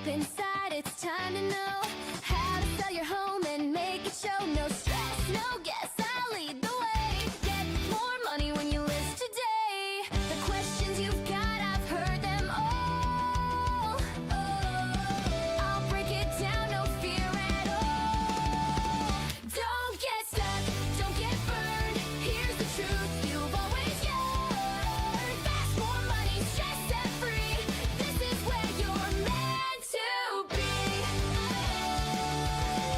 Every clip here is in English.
deep inside, it's time to know how to sell your home and make it show. No stress, no guess, I'll lead the way. Get more money when you list today. The questions you've got, I've heard them all. I'll break it down, no fear at all. Don't get stuck, don't get burned. Here's the truth you've always yearned. Fast, more money, stress set free. This is where you're meant to be.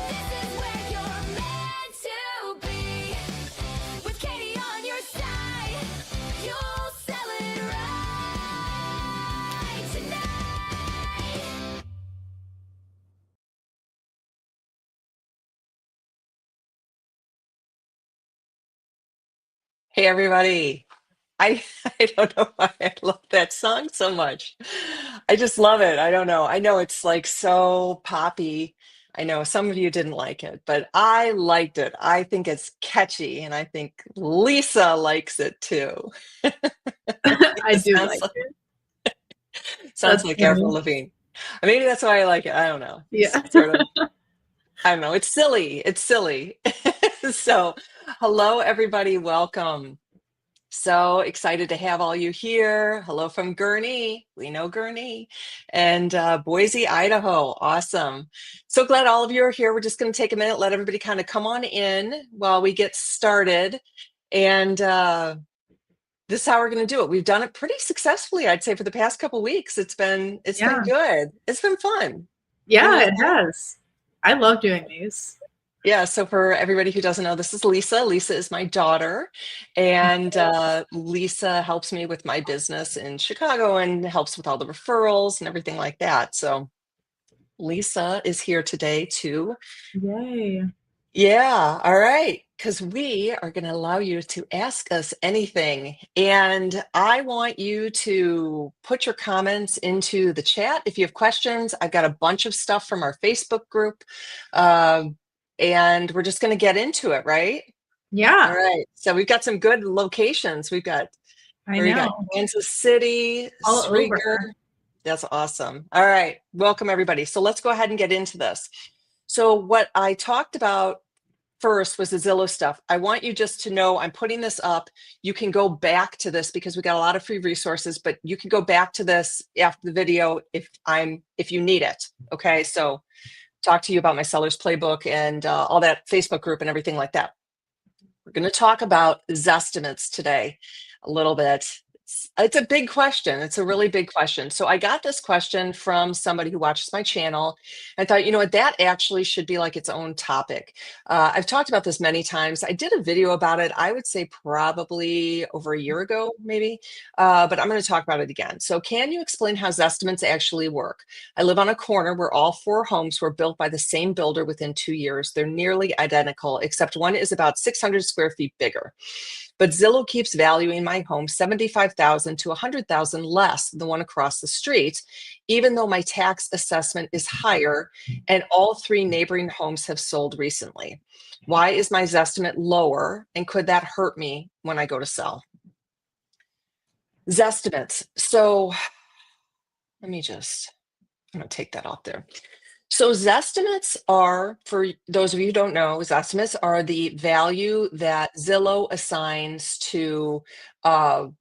This is where you're meant to be. With Kati on your side, you'll sell it right tonight. Hey everybody. I I don't know why I love that song so much. I just love it. I don't know. I know it's like so poppy. I know some of you didn't like it, but I liked it. I think it's catchy and I think Lisa likes it too. I It do sounds like like, it. sounds That's like Avril funny. Lavigne. Maybe that's why I like it. I don't know. Yeah. Just sort of, I don't know. It's silly. It's silly. So, hello everybody. Welcome. So excited to have all you here. Hello from Gurnee. We know Gurnee. And Boise, Idaho. Awesome. So glad all of you are here. We're just going to take a minute, let everybody kind of come on in while we get started. And this is how we're going to do it. We've done it pretty successfully, I'd say, for the past couple weeks. It's been Yeah. good. It's been fun. Yeah, it has. I love doing these. Yeah, so for everybody who doesn't know, this is Lisa. Lisa is my daughter, and Lisa helps me with my business in Chicago and helps with all the referrals and everything like that. So Lisa is here today too. Yay. Yeah, all right, because we are going to allow you to ask us anything. And I want you to put your comments into the chat if you have questions. I've got a bunch of stuff from our Facebook group. And we're just going to get into it, right? Yeah, All right. So we've got some good locations. We've got, I where we got know. Kansas City, All Srieger. over. That's awesome. All right. Welcome, everybody. So let's go ahead and get into this. So what I talked about first was the Zillow stuff. I want you just to know I'm putting this up. You can go back to this because we got a lot of free resources, but you can go back to this after the video if you need it. Okay. So talk to you about my seller's playbook and all that Facebook group and everything like that. We're going to talk about Zestimates today a little bit. It's a big question. It's a really big question. So I got this question from somebody who watches my channel. I thought, you know what, that actually should be like its own topic. I've talked about this many times. I did a video about it, I would say probably over a year ago, maybe, but I'm going to talk about it again. So can you explain how Zestimates actually work? I live on a corner where all 4 homes were built by the same builder within 2 years. They're nearly identical, except one is about 600 square feet bigger. But Zillow keeps valuing my home 75,000 to 100,000 less than the one across the street, even though my tax assessment is higher and all 3 neighboring homes have sold recently. Why is my Zestimate lower, and could that hurt me when I go to sell? Zestimates. So I'm going to take that off there. So Zestimates are, for those of you who don't know, Zestimates are the value that Zillow assigns to the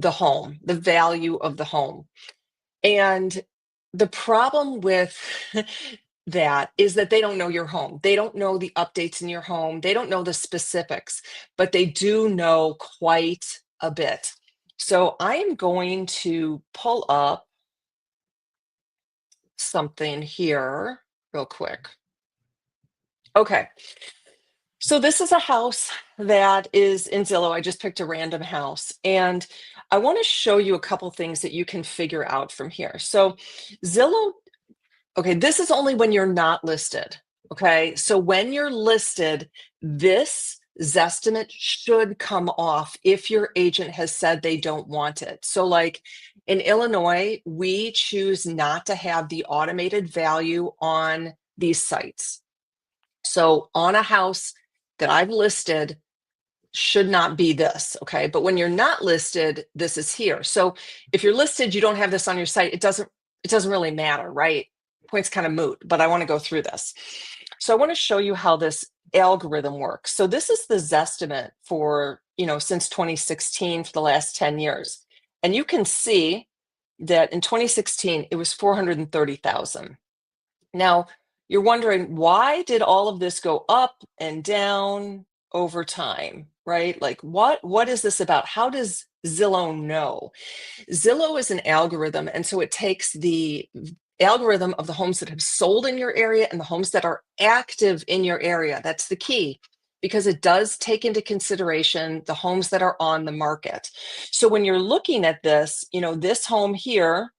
home, the value of the home. And the problem with that is that they don't know your home. They don't know the updates in your home. They don't know the specifics, but they do know quite a bit. So I am going to pull up something here real quick. Okay. So this is a house that is in Zillow. I just picked a random house, and I want to show you a couple things that you can figure out from here. So Zillow, okay, this is only when you're not listed. Okay. So when you're listed, this Zestimate should come off if your agent has said they don't want it. So like in Illinois, we choose not to have the automated value on these sites. So on a house that I've listed should not be this, okay? But when you're not listed, this is here. So if you're listed, you don't have this on your site, it doesn't really matter, right? point's kind of moot, but I want to go through this. So I want to show you how this algorithm works. So this is the Zestimate for, since 2016 for the last 10 years. And you can see that in 2016, it was 430,000. Now, you're wondering, why did all of this go up and down over time, right? Like, what is this about? How does Zillow know? Zillow is an algorithm, and so it takes the algorithm of the homes that have sold in your area and the homes that are active in your area. That's the key, because it does take into consideration the homes that are on the market. So when you're looking at this, this home here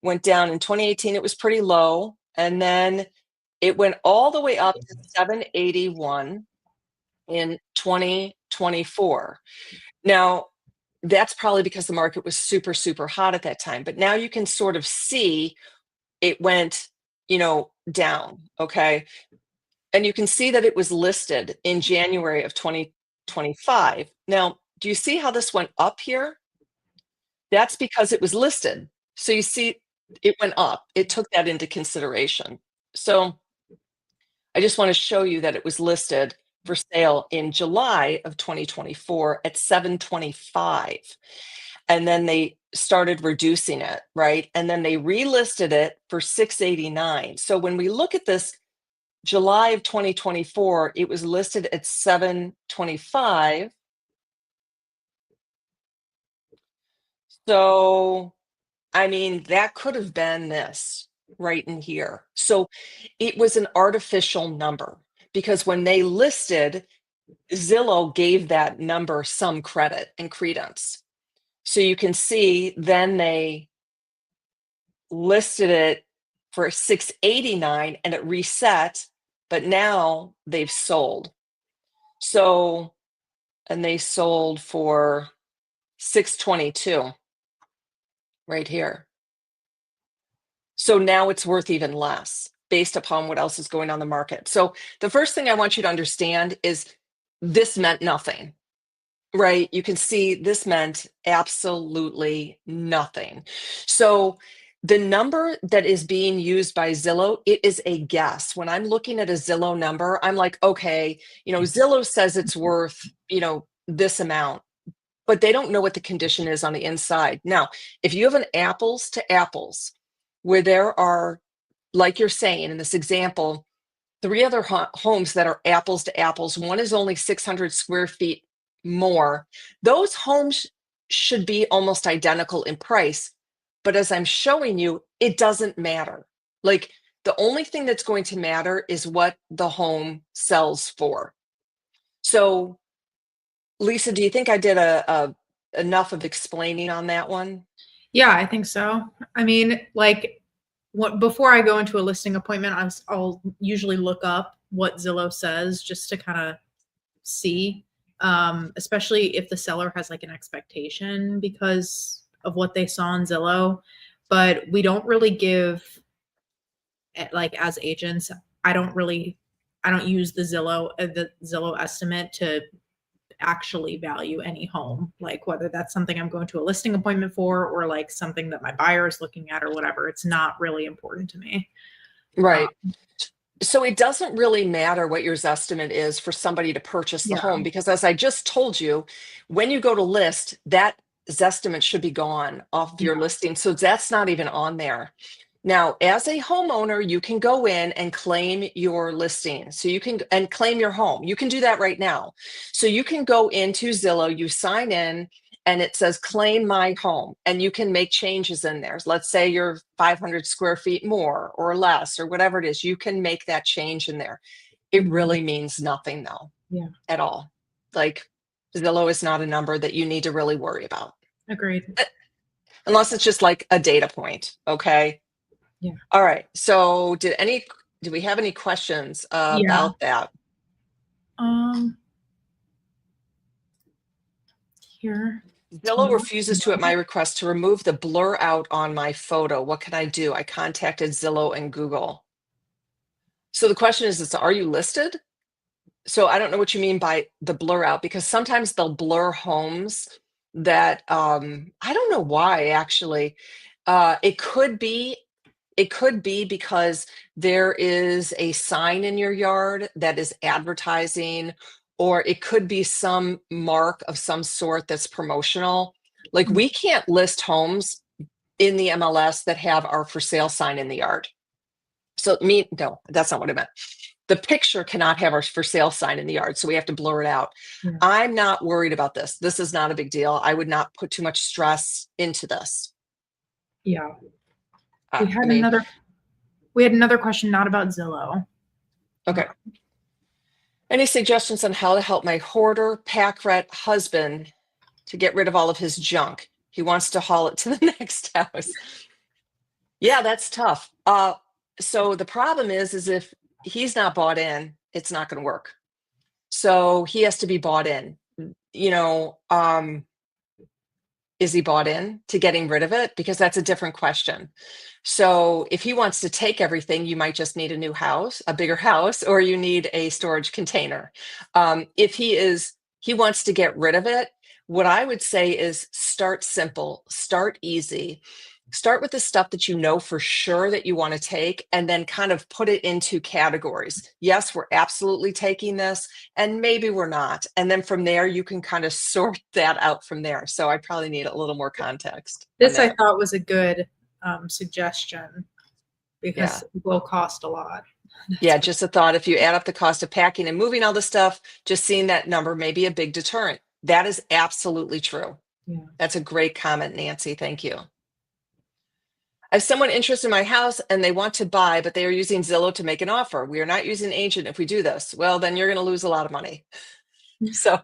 went down in 2018, it was pretty low, and then it went all the way up to 781 in 2024. Now, that's probably because the market was super, super hot at that time. But now you can sort of see it went, down, okay? And you can see that it was listed in January of 2025. Now, do you see how this went up here? That's because it was listed. So you see it went up. It took that into consideration. So I just want to show you that it was listed for sale in July of 2024 at 725. And then they started reducing it, right? And then they relisted it for 689. So when we look at this July of 2024, it was listed at 725. So, that could have been this right in here. So it was an artificial number, because when they listed, Zillow gave that number some credit and credence. So you can see then they listed it for 689 and it reset, but now they've sold. So, and they sold for 622 right here. So now it's worth even less based upon what else is going on the market. So the first thing I want you to understand is this meant nothing. Right? You can see this meant absolutely nothing. So the number that is being used by Zillow, it is a guess. When I'm looking at a Zillow number, I'm like, okay, Zillow says it's worth, this amount, but they don't know what the condition is on the inside. Now, if you have an apples to apples, where there are, like you're saying in this example, 3 other homes that are apples to apples, one is only 600 square feet more, those homes should be almost identical in price. But as I'm showing you, it doesn't matter. Like, the only thing that's going to matter is what the home sells for. So, Lisa, do you think I did enough of explaining on that one? Yeah, I think so. Before I go into a listing appointment, I'll usually look up what Zillow says just to kind of see, especially if the seller has like an expectation because of what they saw on Zillow. But we don't really give, like, as agents, I don't use the Zillow estimate to actually value any home, like whether that's something I'm going to a listing appointment for or like something that my buyer is looking at or whatever. It's not really important to me. Right. So it doesn't really matter what your Zestimate is for somebody to purchase the Yeah. home, because as I just told you, when you go to list, that Zestimate should be gone off of your listing. So that's not even on there. Now, as a homeowner, you can go in and claim your listing. So you can and claim your home. You can do that right now. So you can go into Zillow, you sign in, and it says claim my home, and you can make changes in there. Let's say you're 500 square feet more or less or whatever it is, you can make that change in there. It really means nothing though. Yeah. At all. Like, Zillow is not a number that you need to really worry about. Agreed. Unless it's just like a data point. Okay. Yeah. All right. So do we have any questions about that? Here. Zillow refuses to, at my request, to remove the blur out on my photo. What can I do? I contacted Zillow and Google. So the question is, are you listed? So I don't know what you mean by the blur out, because sometimes they'll blur homes that I don't know why, actually. It could be it could be because there is a sign in your yard that is advertising, or it could be some mark of some sort that's promotional. Like, we can't list homes in the MLS that have our for sale sign in the yard. So no, that's not what I meant. The picture cannot have our for sale sign in the yard, so we have to blur it out. Yeah. I'm not worried about this. This is not a big deal. I would not put too much stress into this. Yeah. I We had mean, another question, not about Zillow. okay. Any suggestions on how to help my hoarder pack rat husband to get rid of all of his junk? He wants to haul it to the next house. Yeah, that's tough. So the problem is if he's not bought in, it's not going to work. So he has to be bought in. You know, is he bought in to getting rid of it? Because that's a different question. So if he wants to take everything, you might just need a new house, a bigger house, or you need a storage container. If he wants to get rid of it, what I would say is start simple, start easy. Start with the stuff that you know for sure that you want to take, and then kind of put it into categories. Yes, we're absolutely taking this, and maybe we're not. And then from there, you can kind of sort that out from there. So I probably need a little more context. This I thought was a good suggestion, because Yeah. it will cost a lot. Yeah, just a thought. If you add up the cost of packing and moving all the stuff, just seeing that number may be a big deterrent. That is absolutely true. Yeah. That's a great comment, Nancy. Thank you. I have someone interested in my house and they want to buy, but they are using Zillow to make an offer. We are not using an agent if we do this. Well, then you're going to lose a lot of money. So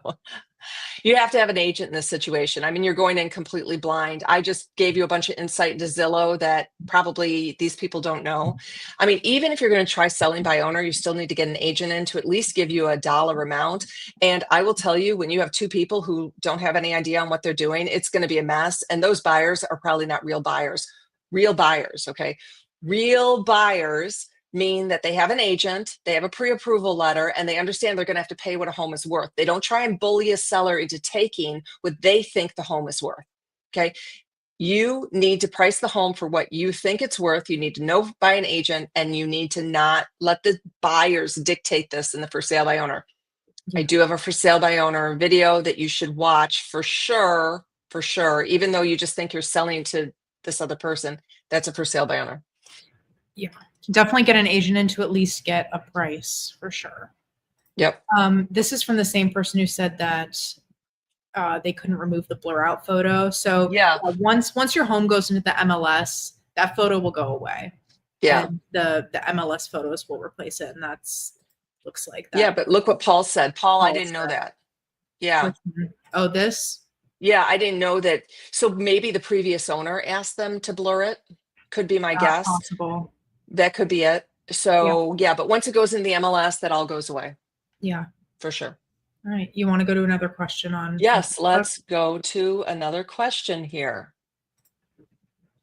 you have to have an agent in this situation. I mean, you're going in completely blind. I just gave you a bunch of insight into Zillow that probably these people don't know. I mean, even if you're going to try selling by owner, you still need to get an agent in to at least give you a dollar amount. And I will tell you, when you have two people who don't have any idea on what they're doing, it's going to be a mess. And those buyers are probably not real buyers. Real buyers, okay? Real buyers mean that they have an agent, they have a pre-approval letter, and they understand they're going to have to pay what a home is worth. They don't try and bully a seller into taking what they think the home is worth, okay? You need to price the home for what you think it's worth. You need to know by an agent, and you need to not let the buyers dictate this in the for sale by owner. I do have a for sale by owner video that you should watch for sure, even though you just think you're selling to this other person. That's a for sale by owner. Yeah, definitely get an agent in to at least get a price for sure. Yep. This is from the same person who said that they couldn't remove the blur out photo. So yeah, once your home goes into the MLS, that photo will go away. Yeah. And the MLS photos will replace it. And that's looks like that. Yeah, but look what Paul said. Paul, I didn't know that. Yeah. Oh, this? Yeah, I didn't know that. So maybe the previous owner asked them to blur it. Could be my guess. Possible. That could be it. So yeah, but once it goes in the MLS, that all goes away. Yeah. For sure. All right. You want to go to another question on? Yes, let's go to another question here.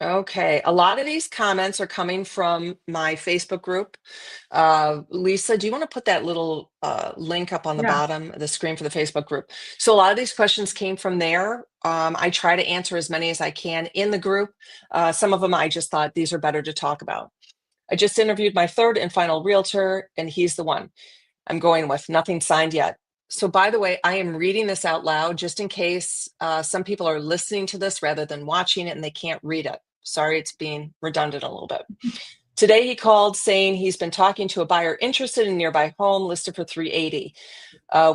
Okay, a lot of these comments are coming from my Facebook group. Lisa, do you want to put that little link up on the bottom of the screen for the Facebook group? So a lot of these questions came from there. I try to answer as many as I can in the group. Some of them I just thought these are better to talk about. I just interviewed my third and final realtor, and he's the one I'm going with. Nothing signed yet. So by the way, I am reading this out loud just in case some people are listening to this rather than watching it and they can't read it. Sorry, it's being redundant a little bit. Today he called saying he's been talking to a buyer interested in a nearby home listed for $380.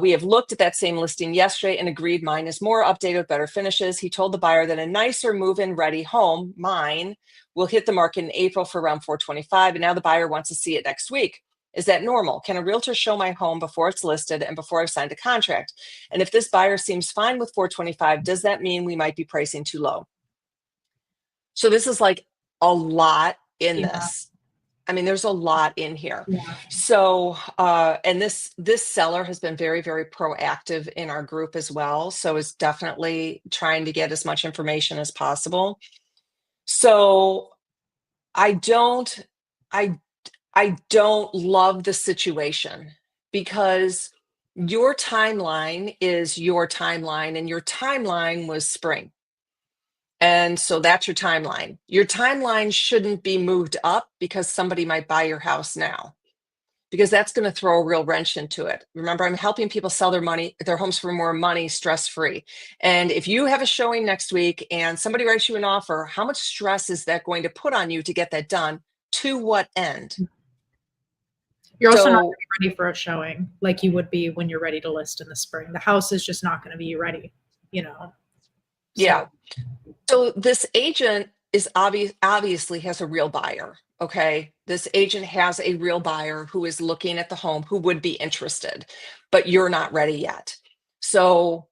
We have looked at that same listing yesterday and agreed mine is more updated with better finishes. He told the buyer that a nicer move-in ready home, mine, will hit the market in April for around $425, and now the buyer wants to see it next week. Is that normal? Can a realtor show my home before it's listed and before I've signed a contract? And if this buyer seems fine with $425, does that mean we might be pricing too low? So this is like a lot in this. I mean, there's a lot in here. Yeah. So, and this seller has been very, very proactive in our group as well. So is definitely trying to get as much information as possible. So I don't love the situation because your timeline is your timeline, and your timeline was spring. And so that's your timeline. Your timeline shouldn't be moved up because somebody might buy your house now, because that's going to throw a real wrench into it. Remember, I'm helping people sell their homes for more money, stress-free. And if you have a showing next week and somebody writes you an offer, how much stress is that going to put on you to get that done? To what end? You're also not So gonna be ready for a showing like you would be when you're ready to list in the spring. The house is just not going to be ready, you know. yeah. So this agent is obviously has a real buyer. Okay. This agent has a real buyer who is looking at the home, who would be interested, but you're not ready yet. So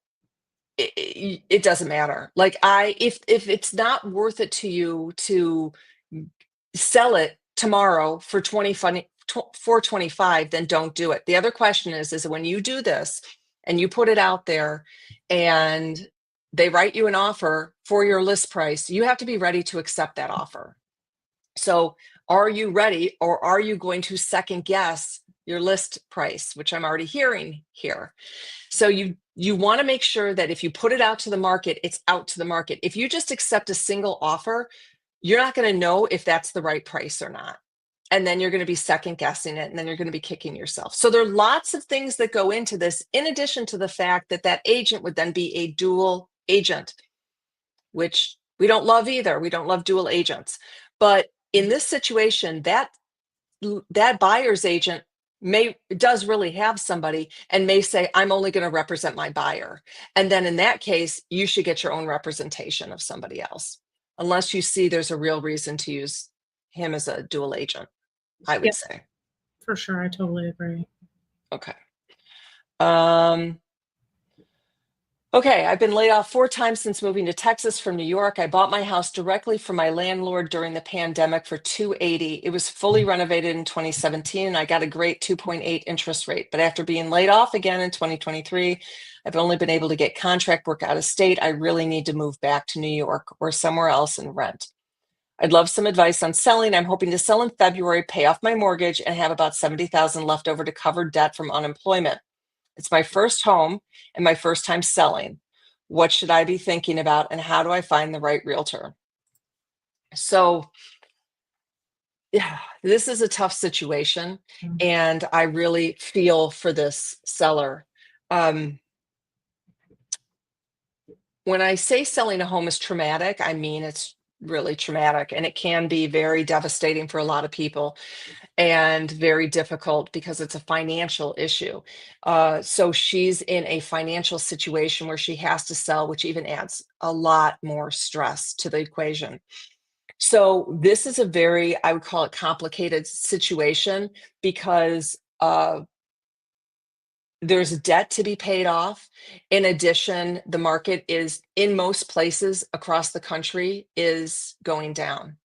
it doesn't matter. Like if it's not worth it to you to sell it tomorrow for 425, then don't do it. The other question is when you do this and you put it out there and they write you an offer for your list price, you have to be ready to accept that offer. So are you ready, or are you going to second guess your list price, which I'm already hearing here? So you want to make sure that if you put it out to the market, it's out to the market. If you just accept a single offer, you're not going to know if that's the right price or not. And then you're going to be second guessing it, and then you're going to be kicking yourself. So there are lots of things that go into this, in addition to the fact that that agent would then be a dual agent, which we don't love either. We don't love dual agents. But in this situation, that buyer's agent does really have somebody and may say, I'm only going to represent my buyer. And then in that case, you should get your own representation of somebody else, unless you see there's a real reason to use him as a dual agent, I would Yep. say. For sure. I totally agree. Okay. Okay, I've been laid off 4 times since moving to Texas from New York. I bought my house directly from my landlord during the pandemic for $280. It was fully renovated in 2017, and I got a great 2.8 interest rate. But after being laid off again in 2023, I've only been able to get contract work out of state. I really need to move back to New York or somewhere else and rent. I'd love some advice on selling. I'm hoping to sell in February, pay off my mortgage, and have about $70,000 left over to cover debt from unemployment. It's my first home and my first time selling. What should I be thinking about, and how do I find the right realtor? So, yeah, this is a tough situation, and I really feel for this seller. When I say selling a home is traumatic, I mean it's really traumatic, and it can be very devastating for a lot of people, and very difficult because it's a financial issue. So she's in a financial situation where she has to sell, which even adds a lot more stress to the equation. So this is a very, I would call it, complicated situation, because there's debt to be paid off. In addition, the market is, in most places across the country, is going down.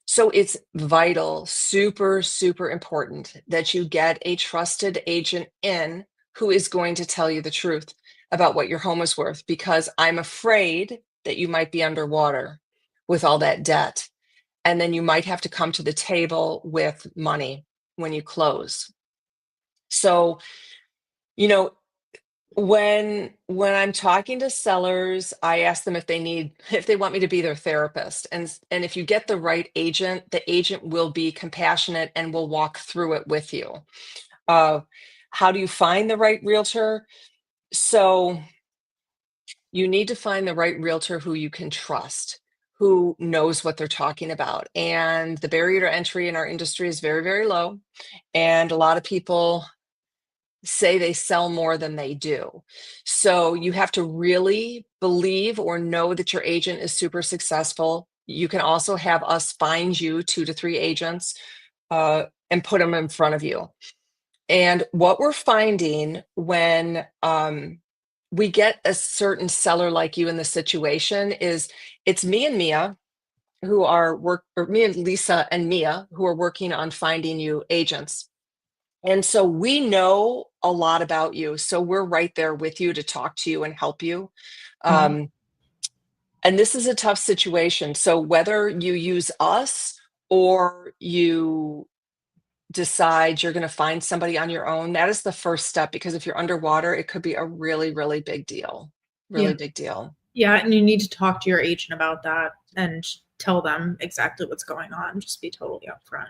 So it's vital, super, super important that you get a trusted agent in who is going to tell you the truth about what your home is worth, because I'm afraid that you might be underwater with all that debt. And then you might have to come to the table with money when you close. So, you know, when I'm talking to sellers, I ask them if they want me to be their therapist. And if you get the right agent, the agent will be compassionate and will walk through it with you. How do you find the right realtor? So you need to find the right realtor who you can trust, who knows what they're talking about. And the barrier to entry in our industry is very, very low. And a lot of people say they sell more than they do. So you have to really believe or know that your agent is super successful. You can also have us find you 2 to 3 agents and put them in front of you. And what we're finding when we get a certain seller like you in the situation is, it's me and Mia who are me and Lisa and Mia who are working on finding you agents. And so we know a lot about you. So we're right there with you to talk to you and help you. And this is a tough situation. So whether you use us or you decide you're going to find somebody on your own, that is the first step, because if you're underwater, it could be a really, really big deal. Really Yeah. big deal. Yeah, and you need to talk to your agent about that and tell them exactly what's going on. Just be totally upfront.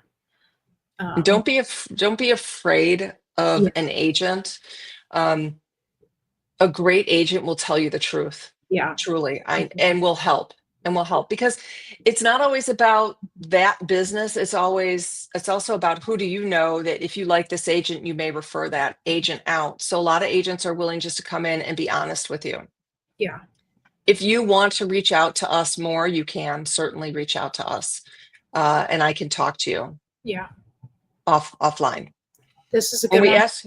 And don't be afraid of Yeah, an agent. Um, a great agent will tell you the truth, yeah, truly, for sure. and will help because it's not always about that business. It's also about who do you know that if you like this agent, you may refer that agent out. So a lot of agents are willing just to come in and be honest with you. Yeah, If you want to reach out to us more, you can certainly reach out to us, and I can talk to you yeah. offline. This is a When good we one. ask,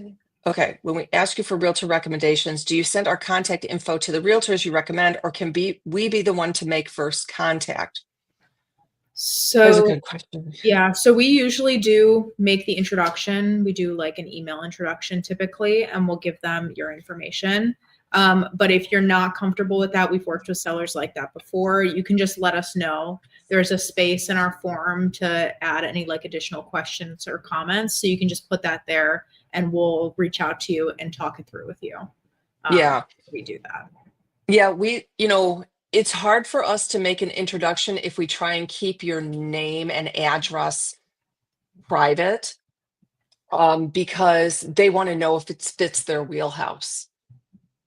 okay, when we ask you for realtor recommendations, do you send our contact info to the realtors you recommend, or we be the one to make first contact? That was a So good question. yeah, so we usually do make the introduction. We do like an email introduction typically, and we'll give them your information. But if you're not comfortable with that, we've worked with sellers like that before. You can just let us know. There's a space in our form to add any like additional questions or comments. So you can just put that there and we'll reach out to you and talk it through with you. Yeah. We do that. Yeah, it's hard for us to make an introduction if we try and keep your name and address private, because they want to know if it fits their wheelhouse.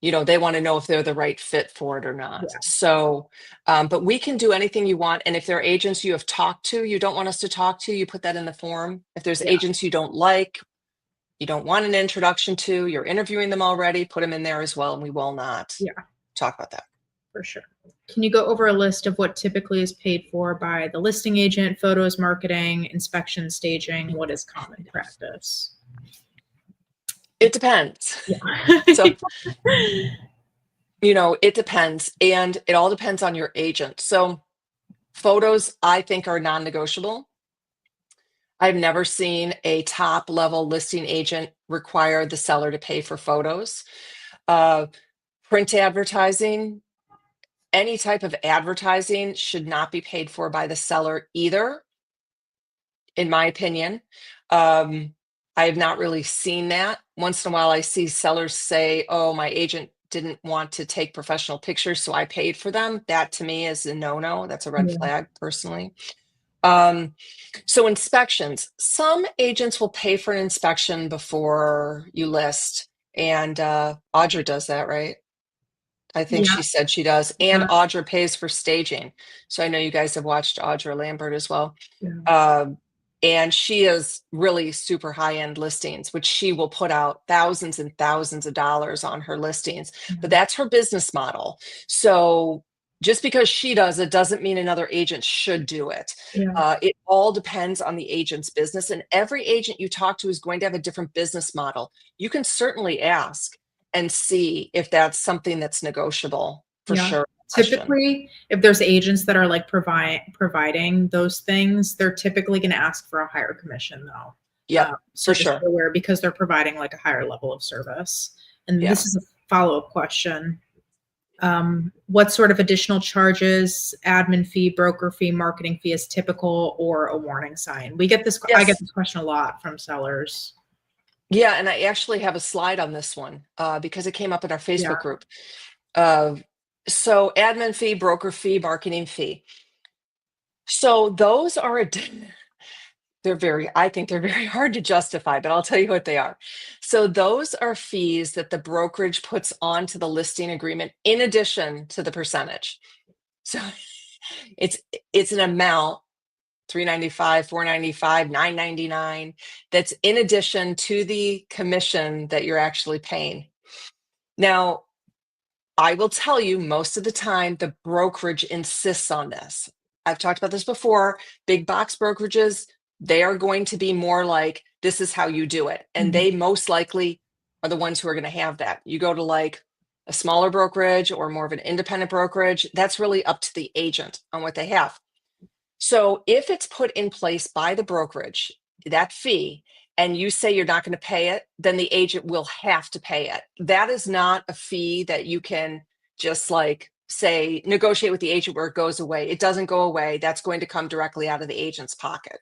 They want to know if they're the right fit for it or not. Yeah. So, but we can do anything you want. And if there are agents you have talked to, you don't want us to talk to, you put that in the form. If there's Yeah. agents you don't like, you don't want an introduction to, you're interviewing them already, put them in there as well. And we will not Yeah. talk about that. For sure. Can you go over a list of what typically is paid for by the listing agent, photos, marketing, inspection, staging? What is common practice? It depends. Yeah. So, it depends. And it all depends on your agent. So photos, I think, are non-negotiable. I've never seen a top level listing agent require the seller to pay for photos. Uh, print advertising, any type of advertising should not be paid for by the seller either, in my opinion. I have not really seen that. Once in a while, I see sellers say, oh, my agent didn't want to take professional pictures, so I paid for them. That to me is a no-no. That's a red Yeah. flag, personally. So inspections, some agents will pay for an inspection before you list. And Audra does that, right? I think Yeah. she said she does. And Audra pays for staging. So I know you guys have watched Audra Lambert as well. Yeah. And she is really super high-end listings, which she will put out thousands and thousands of dollars on her listings. But that's her business model. So just because she does it doesn't mean another agent should do it. Yeah. It all depends on the agent's business. And every agent you talk to is going to have a different business model. You can certainly ask and see if that's something that's negotiable for Yeah. sure. Typically, if there's agents that are like providing those things, they're typically going to ask for a higher commission though. Yeah, So for just sure. be aware because they're providing like a higher level of service. And Yeah. this is a follow-up question. What sort of additional charges, admin fee, broker fee, marketing fee is typical or a warning sign? I get this question a lot from sellers. Yeah, and I actually have a slide on this one because it came up in our Facebook Yeah. group. So admin fee, broker fee, marketing fee. So those are I think they're very hard to justify, but I'll tell you what they are. So those are fees that the brokerage puts onto the listing agreement in addition to the percentage. So it's an amount, $395, $495, $999, that's in addition to the commission that you're actually paying. Now, I will tell you, most of the time, the brokerage insists on this. I've talked about this before. Big box brokerages, they are going to be more like, this is how you do it. And they most likely are the ones who are going to have that. You go to like a smaller brokerage or more of an independent brokerage, that's really up to the agent on what they have. So if it's put in place by the brokerage, that fee, and you say you're not going to pay it, then the agent will have to pay it. That is not a fee that you can just like say, negotiate with the agent where it goes away. It doesn't go away. That's going to come directly out of the agent's pocket.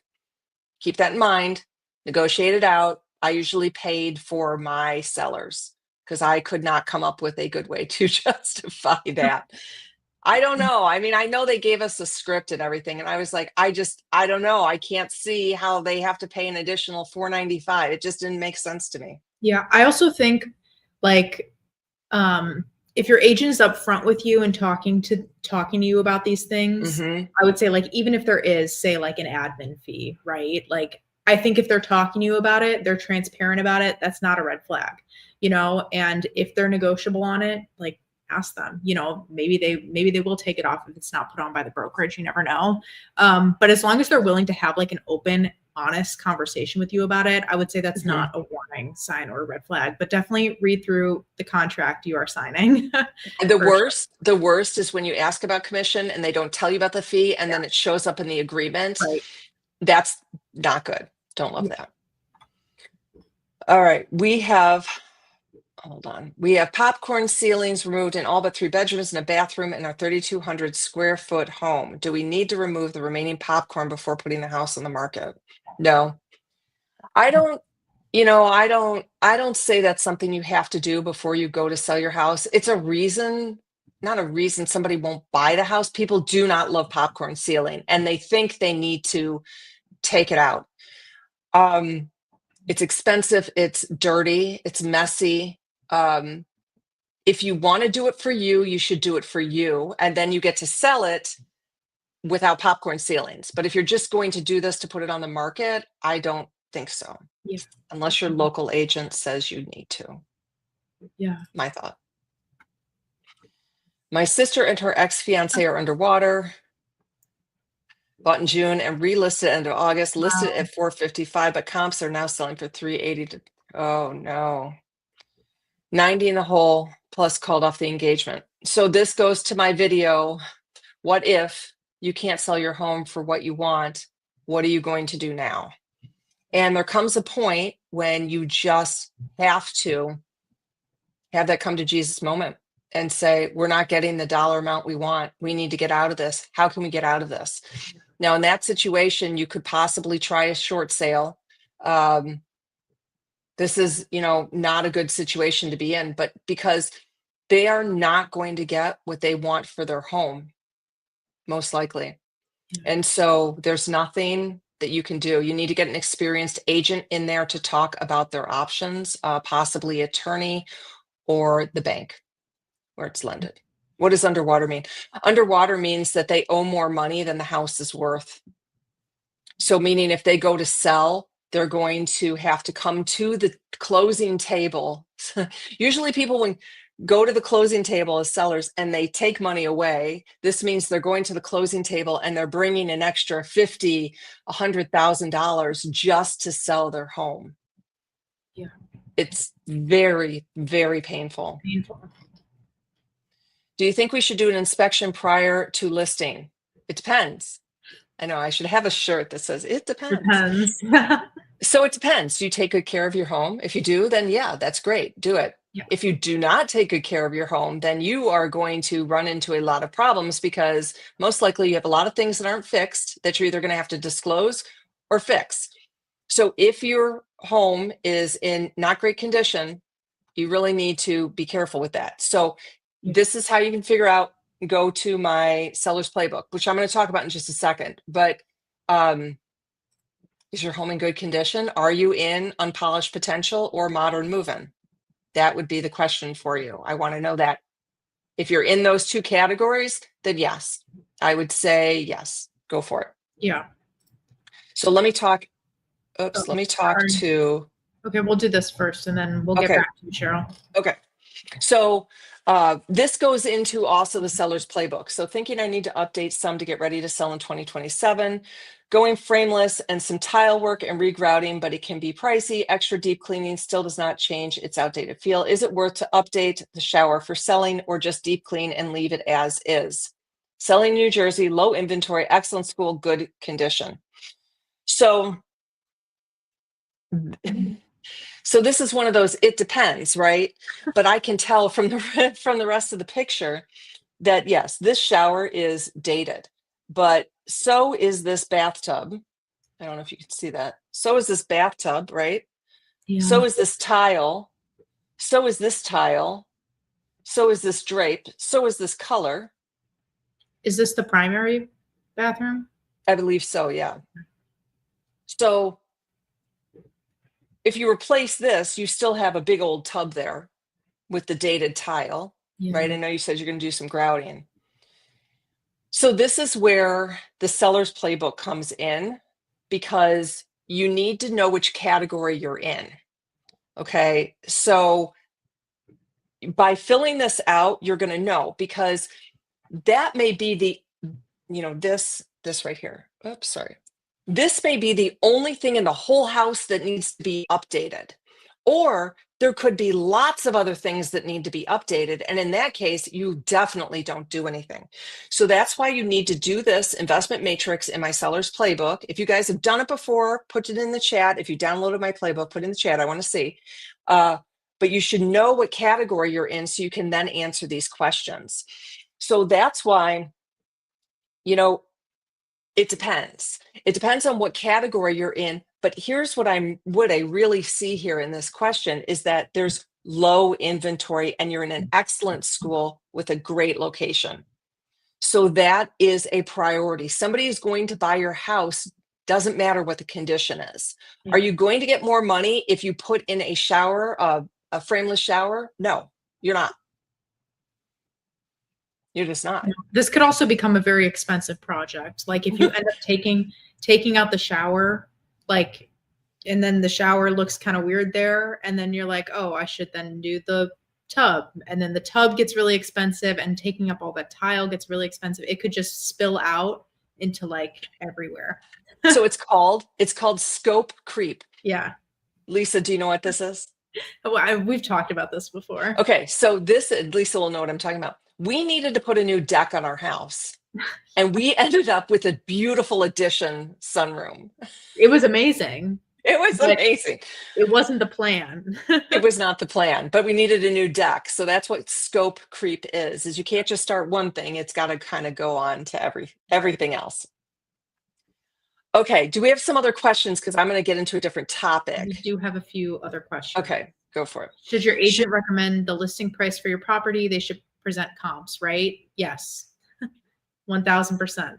Keep that in mind, negotiate it out. I usually paid for my sellers because I could not come up with a good way to justify that. I don't know. I mean, I know they gave us a script and everything, and I was like, I don't know. I can't see how they have to pay an additional $495. It just didn't make sense to me. Yeah, I also think like if your agent is upfront with you and talking to you about these things, Hmm. I would say like even if there is, say, like an admin fee, right? Like I think if they're talking to you about it, they're transparent about it, that's not a red flag, you know? And if they're negotiable on it, like ask them, you know, maybe they will take it off if it's not put on by the brokerage, you never know. But as long as they're willing to have like an open, honest conversation with you about it, I would say that's not a warning sign or a red flag, but definitely read through the contract you are signing. The For sure. the worst is when you ask about commission and they don't tell you about the fee, and Yeah. then it shows up in the agreement. Right. That's not good. Don't love Yeah. that. All right. Hold on. We have popcorn ceilings removed in all but 3 bedrooms and a bathroom in our 3,200 square foot home. Do we need to remove the remaining popcorn before putting the house on the market? No. I don't, I don't say that's something you have to do before you go to sell your house. It's a reason, not a reason somebody won't buy the house. People do not love popcorn ceiling and they think they need to take it out. It's expensive, it's dirty, it's messy. If you want to do it for you, you should do it for you, and then you get to sell it without popcorn ceilings. But if you're just going to do this to put it on the market, I don't think so. Yeah. Unless your local agent says you need to. Yeah. My thought. My sister and her ex-fiance are underwater. Bought in June and relisted end of August, listed Wow. at 455, but comps are now selling for 380. Oh no. 90 in the hole, plus called off the engagement. So this goes to my video. What if you can't sell your home for what you want? What are you going to do now? And there comes a point when you just have to have that come to Jesus moment and say, we're not getting the dollar amount we want. We need to get out of this. How can we get out of this? Now, in that situation, you could possibly try a short sale. This is, not a good situation to be in, but because they are not going to get what they want for their home, most likely. And so there's nothing that you can do. You need to get an experienced agent in there to talk about their options, possibly attorney or the bank where it's lended. What does underwater mean? Underwater means that they owe more money than the house is worth. So meaning if they go to sell, they're going to have to come to the closing table. Usually people go to the closing table as sellers and they take money away. This means they're going to the closing table and they're bringing an extra $50,000, $100,000 just to sell their home. Yeah. It's very, very painful. Do you think we should do an inspection prior to listing? It depends. I know I should have a shirt that says it depends. So it depends. Do you take good care of your home? If you do, then yeah, that's great. Do it. Yeah. If you do not take good care of your home, then you are going to run into a lot of problems because most likely you have a lot of things that aren't fixed that you're either going to have to disclose or fix. So if your home is in not great condition, you really need to be careful with that. So this is how you can figure out, go to my seller's playbook, which I'm going to talk about in just a second. But is your home in good condition? Are you in unpolished potential or modern move-in? That would be the question for you. I want to know that. If you're in those two categories, then yes, I would say yes, go for it. Yeah. So let me talk. Let me talk to. Okay, we'll do this first and then we'll get back to you, Cheryl. Okay. So this goes into also the seller's playbook. So thinking I need to update some to get ready to sell in 2027, going frameless and some tile work and regrouting, but it can be pricey. Extra deep cleaning still does not change its outdated feel. Is it worth to update the shower for selling or just deep clean and leave it as is? Selling New Jersey, low inventory, excellent school, good condition. So this is one of those, it depends, right? But I can tell from the rest of the picture that yes, this shower is dated, but so is this bathtub. I don't know if you can see that. So is this bathtub, right? Yeah. So is this tile. So is this tile. So is this drape. So is this color. Is this the primary bathroom? I believe so, yeah. So if you replace this, you still have a big old tub there with the dated tile, right? I know you said you're going to do some grouting. So this is where the seller's playbook comes in, because you need to know which category you're in. Okay, so by filling this out, you're going to know, because that may be the, this right here. Oops, sorry. This may be the only thing in the whole house that needs to be updated. Or there could be lots of other things that need to be updated. And in that case, you definitely don't do anything. So that's why you need to do this investment matrix in my seller's playbook. If you guys have done it before, put it in the chat. If you downloaded my playbook, put it in the chat. I want to see. But you should know what category you're in so you can then answer these questions. So that's why, it depends. It depends on what category you're in. But here's what I really see here in this question is that there's low inventory and you're in an excellent school with a great location. So that is a priority. Somebody is going to buy your house, doesn't matter what the condition is. Are you going to get more money if you put in a shower, a frameless shower? No, you're not. You're just not. This could also become a very expensive project. Like if you end up taking out the shower, like, and then the shower looks kind of weird there. And then you're like, oh, I should then do the tub. And then the tub gets really expensive and taking up all that tile gets really expensive. It could just spill out into like everywhere. So it's called scope creep. Yeah. Lisa, do you know what this is? We've talked about this before. Okay. So Lisa will know what I'm talking about. We needed to put a new deck on our house and we ended up with a beautiful addition sunroom. It was amazing. It was amazing. It wasn't the plan. It was not the plan, but we needed a new deck. So that's what scope creep is you can't just start one thing. It's got to kind of go on to everything else. Okay. Do we have some other questions? Because I'm going to get into a different topic. We do have a few other questions. Okay. Go for it. Should your agent recommend the listing price for your property? They should present comps, right? Yes. 1000%.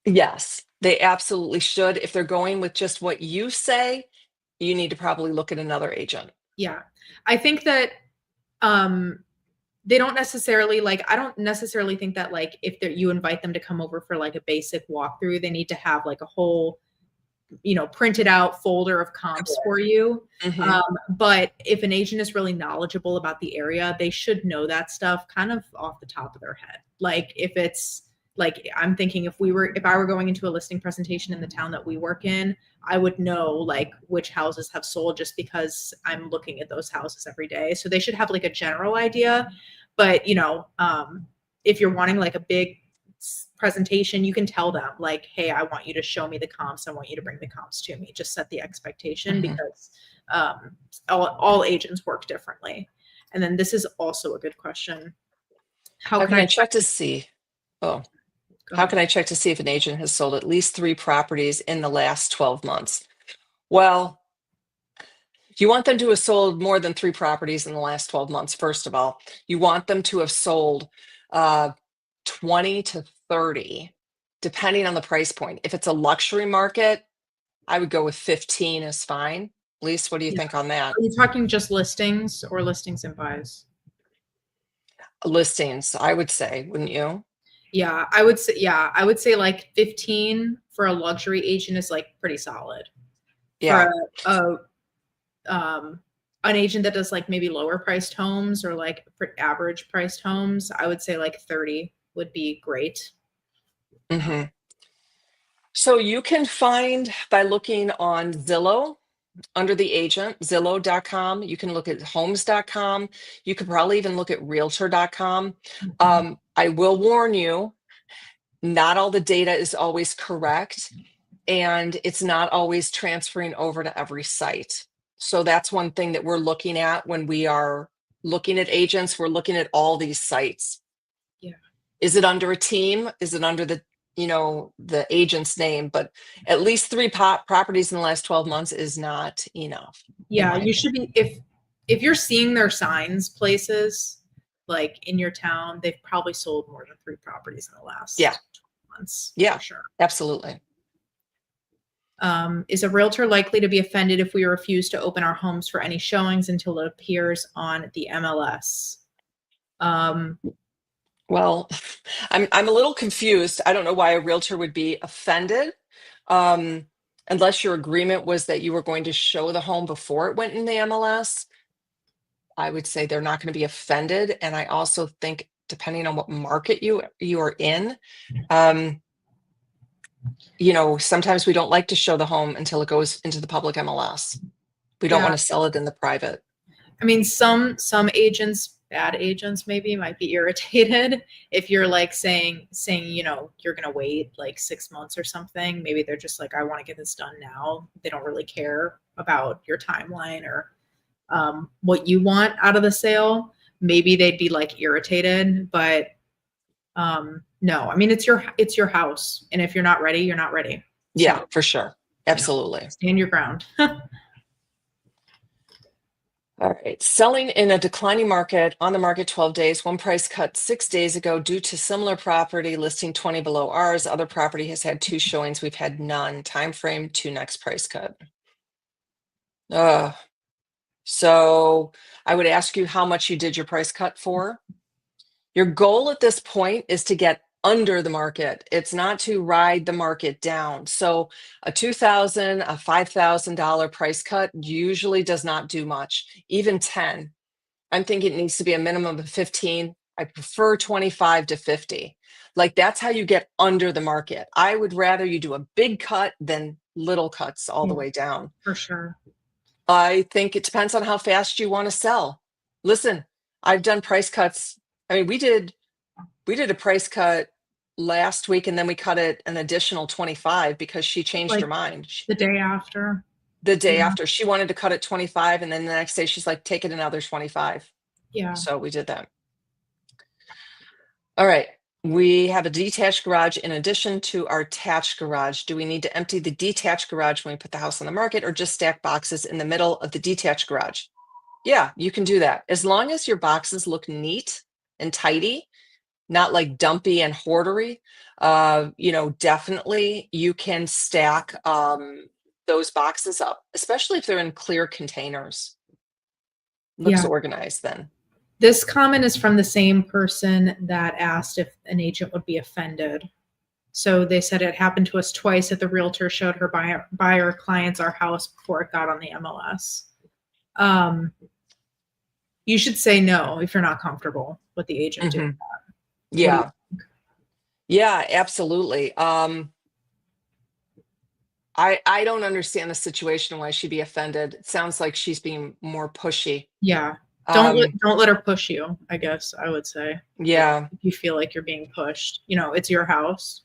Yes, they absolutely should. If they're going with just what you say, you need to probably look at another agent. Yeah. I think that they don't necessarily I don't necessarily think that if you invite them to come over for like a basic walkthrough, they need to have like a whole printed out folder of comps for you. But if an agent is really knowledgeable about the area, they should know that stuff kind of off the top of their head. Like if it's I'm thinking if I were going into a listing presentation in the town that we work in, I would know which houses have sold just because I'm looking at those houses every day. So they should have a general idea. But if you're wanting a big presentation, you can tell them hey, I want you to show me the comps. I want you to bring the comps to me. Just set the expectation because all agents work differently. And then this is also a good question. How can I check to see? How can I check to see if an agent has sold at least 3 properties in the last 12 months? Well, you want them to have sold more than 3 properties in the last 12 months. First of all, you want them to have sold 20 to 30, depending on the price point. If it's a luxury market, I would go with 15 is fine. Lise, what do you think on that? Are you talking just listings or listings and buys? Listings, I would say, wouldn't you? Yeah, I would say, 15 for a luxury agent is pretty solid. Yeah. For an agent that does maybe lower priced homes or average priced homes, I would say 30 would be great. So you can find by looking on Zillow under the agent, Zillow.com. You can look at homes.com. You could probably even look at realtor.com. I will warn you, not all the data is always correct, and it's not always transferring over to every site. So that's one thing that we're looking at when we are looking at agents. We're looking at all these sites. Yeah. Is it under a team? Is it under the agent's name? But at least 3 properties in the last 12 months is not enough. Yeah, you should be, if you're seeing their signs places, like in your town, they've probably sold more than 3 properties in the last Yeah. months. Yeah. For sure. Absolutely. Is a realtor likely to be offended if we refuse to open our homes for any showings until it appears on the MLS? Well, I'm a little confused. I don't know why a realtor would be offended, um, unless your agreement was that you were going to show the home before it went in the MLS. I would say they're not going to be offended, and I also think depending on what market you are in, um, sometimes we don't like to show the home until it goes into the public MLS. We don't Yeah. want to sell it in the private. I mean, some agents, bad agents maybe, might be irritated if you're like saying, you're gonna wait like 6 months or something. Maybe they're just like, I want to get this done now. They don't really care about your timeline or what you want out of the sale. Maybe they'd be like irritated, but no. I mean, it's your house, and if you're not ready, you're not ready. Yeah, So, for sure. Absolutely. stand your ground. All right. Selling in a declining market, on the market 12 days, one price cut 6 days ago due to similar property listing 20 below ours. Other property has had 2 showings. We've had none. Time frame to next price cut. So I would ask you how much you did your price cut for. Your goal at this point is to get under the market. It's not to ride the market down. So a $2,000, a $5,000 price cut usually does not do much, even 10. I'm thinking it needs to be a minimum of 15. I prefer 25 to 50. Like that's how you get under the market. I would rather you do a big cut than little cuts all the way down. For sure. I think it depends on how fast you want to sell. Listen, I've done price cuts. I mean, we did a price cut last week, and then we cut it an additional 25 because she changed her mind. The day after. The day after, she wanted to cut it 25, and then the next day she's like, take it another 25. Yeah. So we did that. All right. We have a detached garage in addition to our attached garage. Do we need to empty the detached garage when we put the house on the market, or just stack boxes in the middle of the detached garage? Yeah, you can do that. As long as your boxes look neat and tidy, not like dumpy and hoardery, definitely you can stack those boxes up, especially if they're in clear containers. Looks organized then. This comment is from the same person that asked if an agent would be offended. So they said it happened to us twice that the realtor showed her buyer clients our house before it got on the MLS. You should say no if you're not comfortable with the agent doing that. Yeah. Yeah, absolutely. I don't understand the situation why she'd be offended. It sounds like she's being more pushy. Yeah. Don't let her push you, I guess I would say. Yeah. If you feel like you're being pushed, it's your house.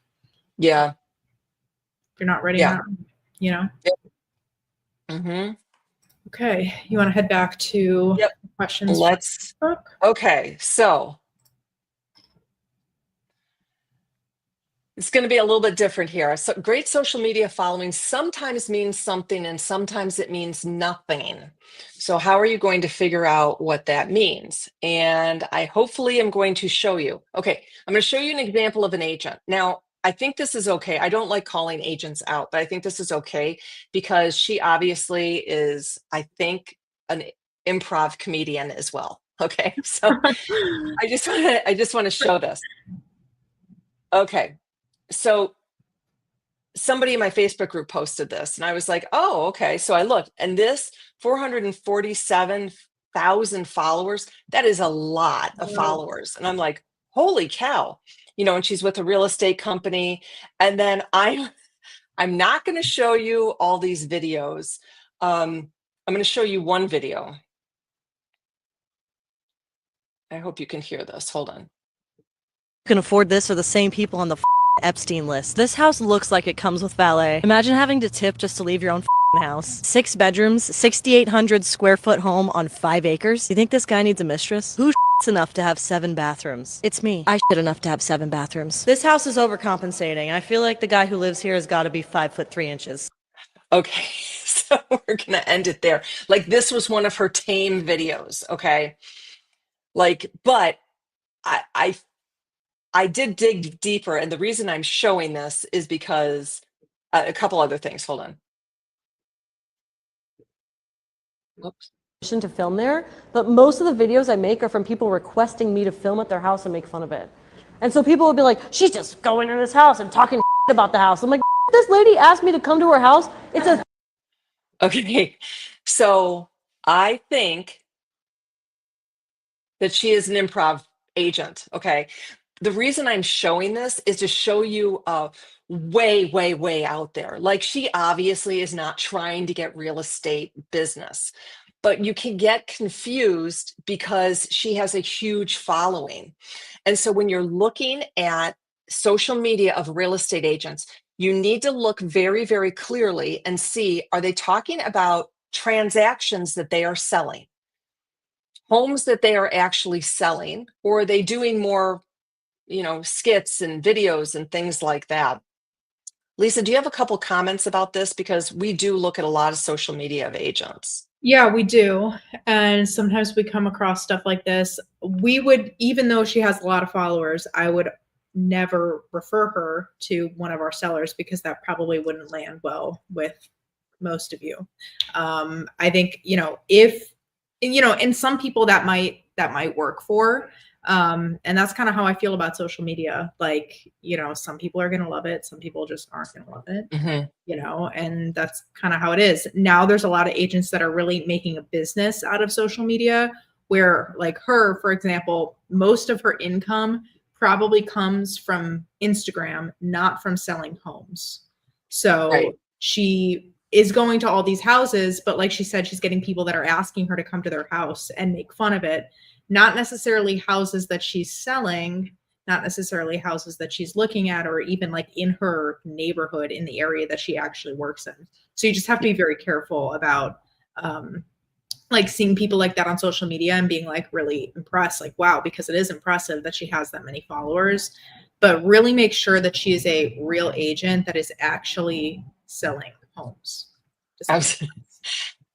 Yeah. If you're not ready now, Okay. You want to head back to questions? Okay. So it's going to be a little bit different here. So great social media following sometimes means something and sometimes it means nothing. So how are you going to figure out what that means? And I hopefully am going to show you. Okay, I'm going to show you an example of an agent. Now, I think this is okay. I don't like calling agents out, but I think this is okay because she obviously is, I think, an improv comedian as well. Okay, so I just want to show this. Okay. So somebody in my Facebook group posted this and I was like, oh, okay. So I looked, and this 447,000 followers, that is a lot of followers. And I'm like, holy cow, and she's with a real estate company. And then I'm not going to show you all these videos. I'm going to show you one video. I hope you can hear this. Hold on. Can afford this are the same people on the Epstein list. This house looks like it comes with valet. Imagine having to tip just to leave your own house. 6 bedrooms, 6,800 square foot home on 5 acres. You think this guy needs a mistress? Who enough to have 7 bathrooms? It's me. I shit enough to have 7 bathrooms. This house is overcompensating. I feel like the guy who lives here has got to be 5'3". Okay, so we're gonna end it there. Like this was one of her tame videos. Okay, but I did dig deeper, and the reason I'm showing this is because a couple other things. Hold on. Whoops. To film there, but most of the videos I make are from people requesting me to film at their house and make fun of it. And so people will be like, she's just going in this house and talking about the house. I'm like, this lady asked me to come to her house. It's a Okay, so I think that she is an improv agent. Okay, the reason I'm showing this is to show you way, way, way out there. Like, she obviously is not trying to get real estate business, but you can get confused because she has a huge following. And so when you're looking at social media of real estate agents, you need to look very, very clearly and see, are they talking about transactions that they are selling, homes that they are actually selling, or are they doing more, skits and videos and things like that? Lisa, do you have a couple comments about this? Because we do look at a lot of social media of agents. Yeah, we do. And sometimes we come across stuff like this. We would, even though she has a lot of followers, I would never refer her to one of our sellers because that probably wouldn't land well with most of you. I think, and some people that might work for. And that's kind of how I feel about social media. Like, some people are going to love it. Some people just aren't going to love it, and that's kind of how it is. Now there's a lot of agents that are really making a business out of social media where, like her, for example, most of her income probably comes from Instagram, not from selling homes. So Right. she is going to all these houses, but like she said, she's getting people that are asking her to come to their house and make fun of it. Not necessarily houses that she's selling, not necessarily houses that she's looking at, or even like in her neighborhood in the area that she actually works in. So you just have to be very careful about like seeing people like that on social media and being like really impressed, like, wow, because it is impressive that she has that many followers, but really make sure that she is a real agent that is actually selling homes.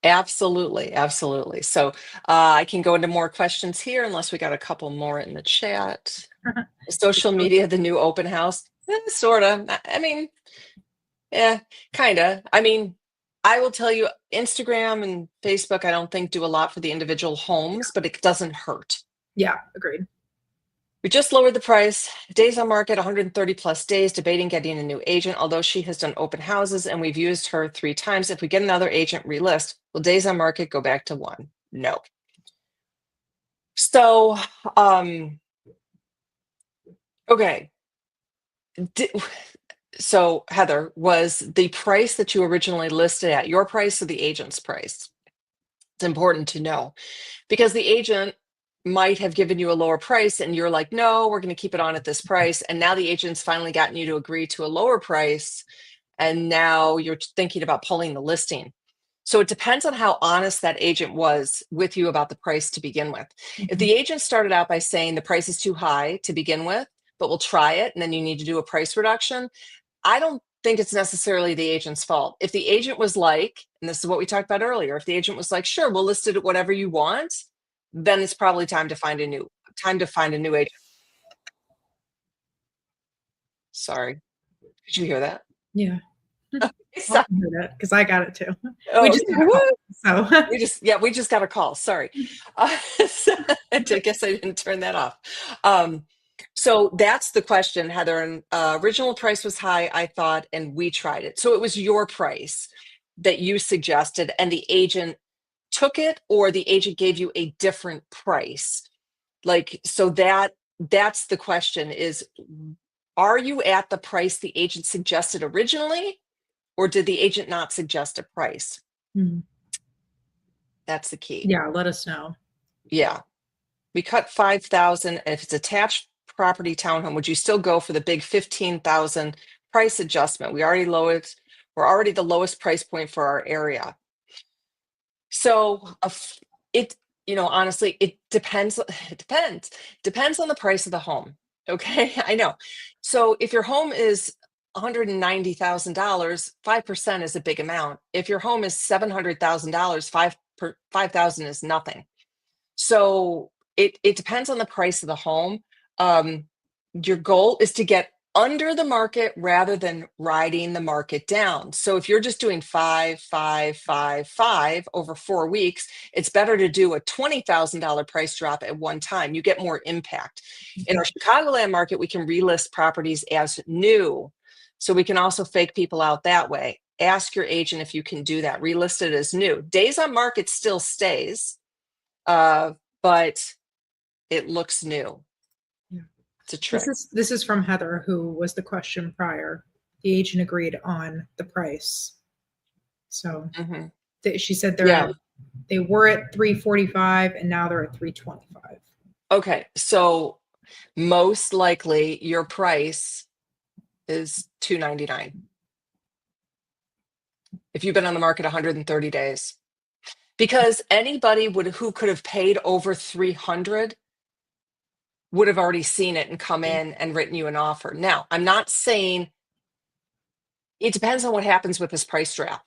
Absolutely. Absolutely. So I can go into more questions here unless we got a couple more in the chat. Social media, the new open house, sort of. I mean, yeah, kind of. I mean, I will tell you, Instagram and Facebook, I don't think do a lot for the individual homes, but it doesn't hurt. Yeah, agreed. We just lowered the price. Days on market, 130 plus days, debating getting a new agent, although she has done open houses and we've used her 3 times. If we get another agent relist, will days on market go back to 1? No. So, okay. So Heather, was the price that you originally listed at your price or the agent's price? It's important to know because the agent might have given you a lower price and you're like, no, we're going to keep it on at this price. And now the agent's finally gotten you to agree to a lower price. And now you're thinking about pulling the listing. So it depends on how honest that agent was with you about the price to begin with. If the agent started out by saying the price is too high to begin with, but we'll try it, and then you need to do a price reduction, I don't think it's necessarily the agent's fault. If the agent was like, and this is what we talked about earlier, if the agent was like, sure, we'll list it at whatever you want, then it's probably time to find a new agent. Sorry. Did you hear that? Yeah. Sorry. Because I got it too. Oh, We just got a call, so we just got a call. Sorry. So I guess I didn't turn that off. So that's the question, Heather. And original price was high, I thought, and we tried it. So it was your price that you suggested, and the agent took it, or the agent gave you a different price. Like, so that's the question: is, are you at the price the agent suggested originally, or did the agent not suggest a price? That's the key. yeah, let us know. Yeah. We cut 5,000. And if it's attached property townhome, would you still go for the big 15,000 price adjustment? We're already the lowest price point for our area. So honestly, it depends. It depends on the price of the home. Okay. I know. So if your home is $190,000, 5% is a big amount. If your home is $700,000, 5,000 is nothing. So it depends on the price of the home. your goal is to get under the market rather than riding the market down. So if you're just doing 5, 5, 5, 5 over 4 weeks, it's better to do a $20,000 price drop at one time. You get more impact. In our Chicagoland market, we can relist properties as new. So we can also fake people out that way. Ask your agent if you can do that. Relist it as new. Days on market still stays, but it looks new. It's a trick. This is from Heather, who was the question prior. The agent agreed on the price. So she said they were at 345 and now they're at 325. Okay, so most likely your price is $299. If you've been on the market 130 days, because anybody who could have paid over 300 would have already seen it and come in and written you an offer. Now, I'm not saying, it depends on what happens with this price drop.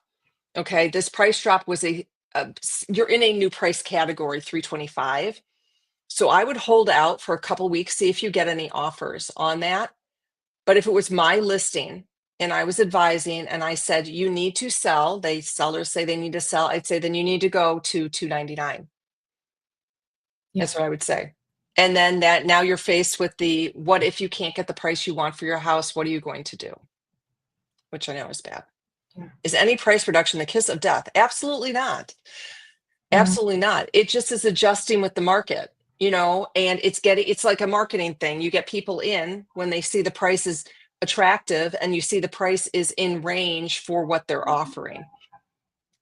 Okay, this price drop was you're in a new price category, 325. So I would hold out for a couple weeks, see if you get any offers on that. But if it was my listing and I was advising and I said, you need to sell, sellers say they need to sell, I'd say, then you need to go to 299. That's what I would say. And then now you're faced with what if you can't get the price you want for your house? What are you going to do? Which I know is bad. Yeah. Is any price reduction the kiss of death? Absolutely not. Absolutely not. It just is adjusting with the market, and it's like a marketing thing. You get people in when they see the price is attractive and you see the price is in range for what they're offering.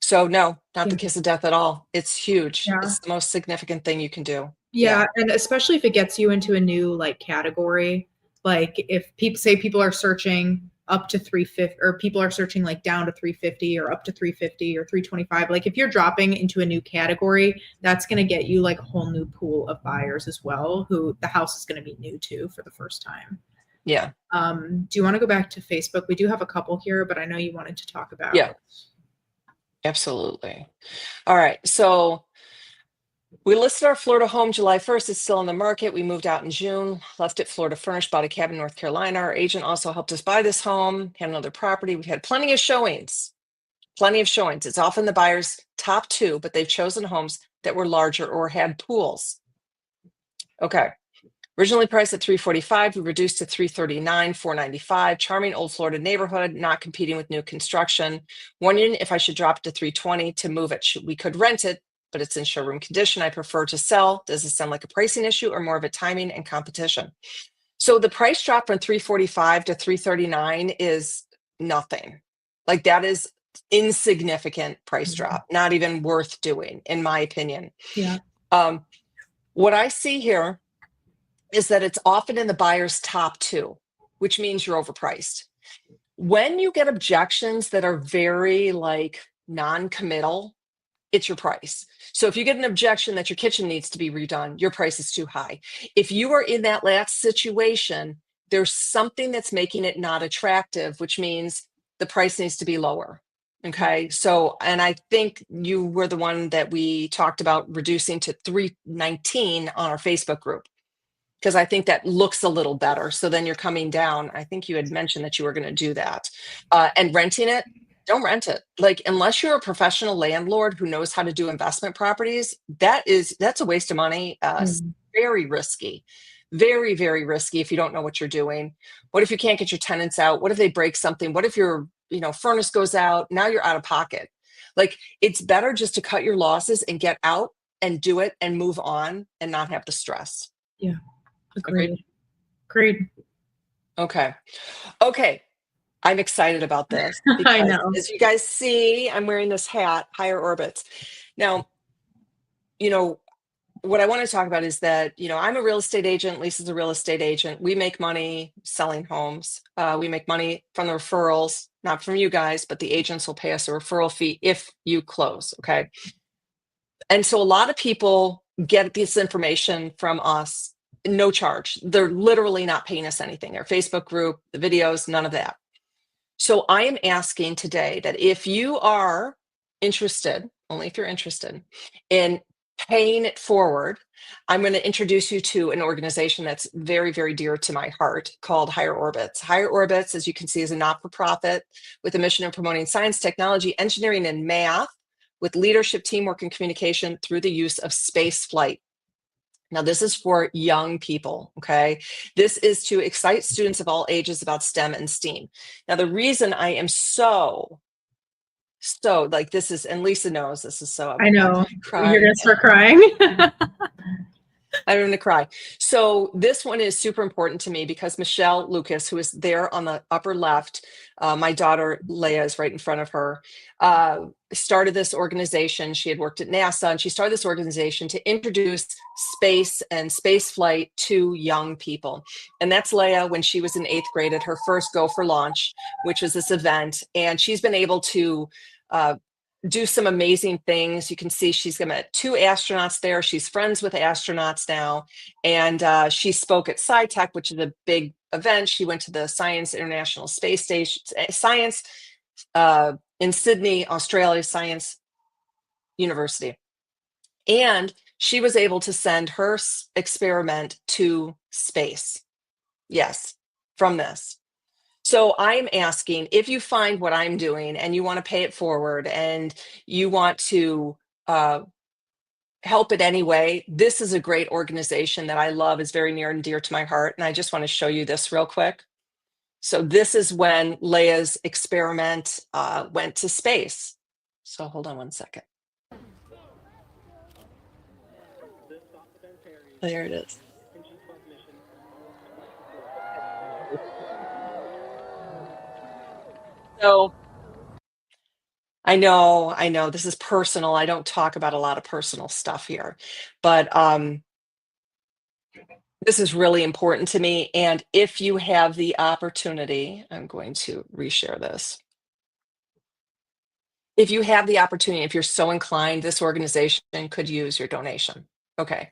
So no, not the kiss of death at all. It's huge. Yeah. It's the most significant thing you can do. Yeah, and especially if it gets you into a new category, if people are searching up to 350, or people are searching down to 350 or up to 350 or 325, if you're dropping into a new category, that's going to get you a whole new pool of buyers as well, who the house is going to be new to for the first time. Yeah. Do you want to go back to Facebook? We do have a couple here, but I know you wanted to talk about. Yeah. Absolutely. All right. So we listed our Florida home July 1st. It's still on the market. We moved out in June, left it Florida furnished, bought a cabin in North Carolina. Our agent also helped us buy this home, had another property. We had plenty of showings. It's often the buyer's top two, but they've chosen homes that were larger or had pools. Okay. Originally priced at $345, we reduced to $339, $495. Charming old Florida neighborhood, not competing with new construction. Wondering if I should drop it to $320 to move it. We could rent it, but it's in showroom condition. I prefer to sell. Does this sound like a pricing issue or more of a timing and competition? So the price drop from $345 to $339 is nothing. That is insignificant price drop, not even worth doing, in my opinion. Yeah. What I see here is that it's often in the buyer's top two, which means you're overpriced. When you get objections that are very non-committal, it's your price. So if you get an objection that your kitchen needs to be redone, your price is too high. If you are in that last situation, there's something that's making it not attractive, which means the price needs to be lower. Okay. So, and I think you were the one that we talked about reducing to $319 on our Facebook group, because I think that looks a little better. So then you're coming down. I think you had mentioned that you were going to do that. And renting it, don't rent it. Unless you're a professional landlord who knows how to do investment properties, that's a waste of money. Very risky, very, very risky if you don't know what you're doing. What if you can't get your tenants out? What if they break something? What if your furnace goes out? Now you're out of pocket. It's better just to cut your losses and get out and do it and move on and not have the stress. Yeah. Agreed. Okay. I'm excited about this. I know. As you guys see, I'm wearing this hat, HigherOrbitz. Now, what I want to talk about is that, I'm a real estate agent. Lisa's a real estate agent. We make money selling homes. We make money from the referrals, not from you guys, but the agents will pay us a referral fee if you close. Okay. And so a lot of people get this information from us, no charge. They're literally not paying us anything. Our Facebook group, the videos, none of that. So I am asking today that if you are interested, only if you're interested in paying it forward, I'm going to introduce you to an organization that's very, very dear to my heart called HigherOrbitz. HigherOrbitz, as you can see, is a not-for-profit with a mission of promoting science, technology, engineering, and math with leadership, teamwork, and communication through the use of space flight. Now, this is for young people, okay? This is to excite students of all ages about STEM and STEAM. Now, the reason I am so like this is, and Lisa knows this is so, I know. crying. You're gonna start crying. I'm going to cry. So this one is super important to me because Michelle Lucas, who is there on the upper left, my daughter Leah is right in front of her, started this organization. She had worked at NASA, and she started this organization to introduce space and space flight to young people. And that's Leah when she was in 8th grade at her first Go for Launch, which was this event. And she's been able to do some amazing things. You can see she's got 2 astronauts there. She's friends with astronauts now. And she spoke at SciTech, which is a big event. She went to the Science International Space Station, Science in Sydney, Australia, Science University. And she was able to send her experiment to space. Yes, from this. So I'm asking, if you find what I'm doing and you want to pay it forward and you want to help it anyway, this is a great organization that I love, is very near and dear to my heart. And I just want to show you this real quick. So this is when Leia's experiment went to space. So hold on one second. There it is. So I know this is personal. I don't talk about a lot of personal stuff here, but this is really important to me. And if you have the opportunity, I'm going to reshare this. If you have the opportunity, if you're so inclined, this organization could use your donation. Okay.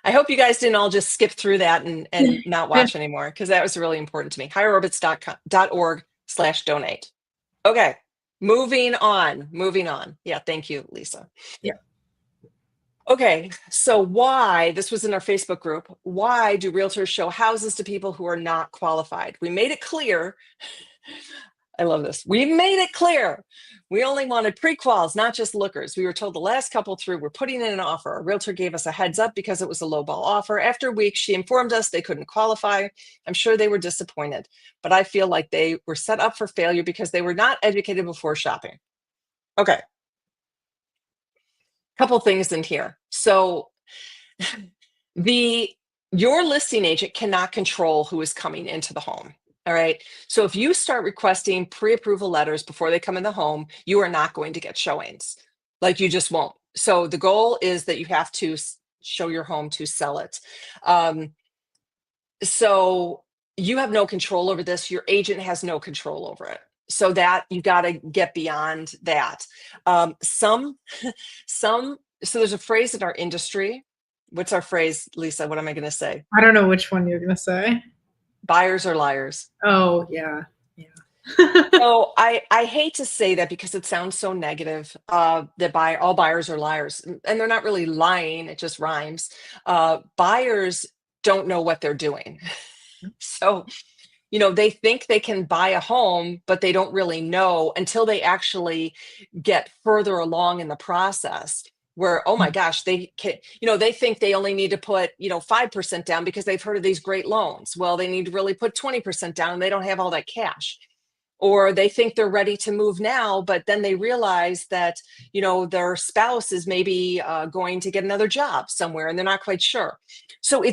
I hope you guys didn't all just skip through that and not watch anymore, because that was really important to me. HigherOrbitz.org/donate. Okay. Moving on. Yeah, thank you, Lisa. Yeah. Okay, so why, this was in our Facebook group, why do realtors show houses to people who are not qualified? We made it clear. I love this. We made it clear. We only wanted pre-quals, not just lookers. We were told the last couple through were putting in an offer. A realtor gave us a heads up because it was a lowball offer. After a week, she informed us they couldn't qualify. I'm sure they were disappointed, but I feel like they were set up for failure because they were not educated before shopping. Okay. Couple things in here. So your listing agent cannot control who is coming into the home. All right. So if you start requesting pre-approval letters before they come in the home, you are not going to get showings. Like, you just won't. So the goal is that you have to show your home to sell it. So you have no control over this. Your agent has no control over it. So that you got to get beyond that. So there's a phrase in our industry. What's our phrase, Lisa? What am I going to say? I don't know which one you're gonna say. Buyers are liars. Oh yeah. So I hate to say that because it sounds so negative, that all buyers are liars, and they're not really lying. It just rhymes. Buyers don't know what they're doing. So, they think they can buy a home, but they don't really know until they actually get further along in the process, where, oh my gosh, they can, they think they only need to put, 5% down because they've heard of these great loans. Well, they need to really put 20% down, and they don't have all that cash. Or they think they're ready to move now, but then they realize that, their spouse is maybe going to get another job somewhere, and they're not quite sure. So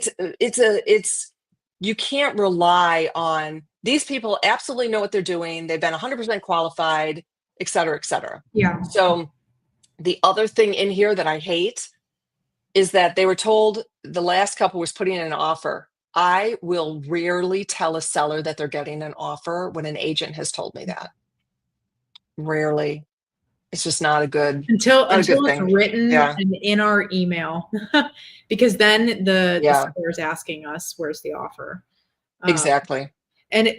you can't rely on these people. Absolutely know what they're doing. They've been 100% qualified, et cetera, et cetera. Yeah. So the other thing in here that I hate is that they were told the last couple was putting in an offer. I will rarely tell a seller that they're getting an offer when an agent has told me that. Rarely. It's just not a good until good it's thing. written Yeah. and in our email, because then the Yeah. seller is asking us, where's the offer? Exactly. And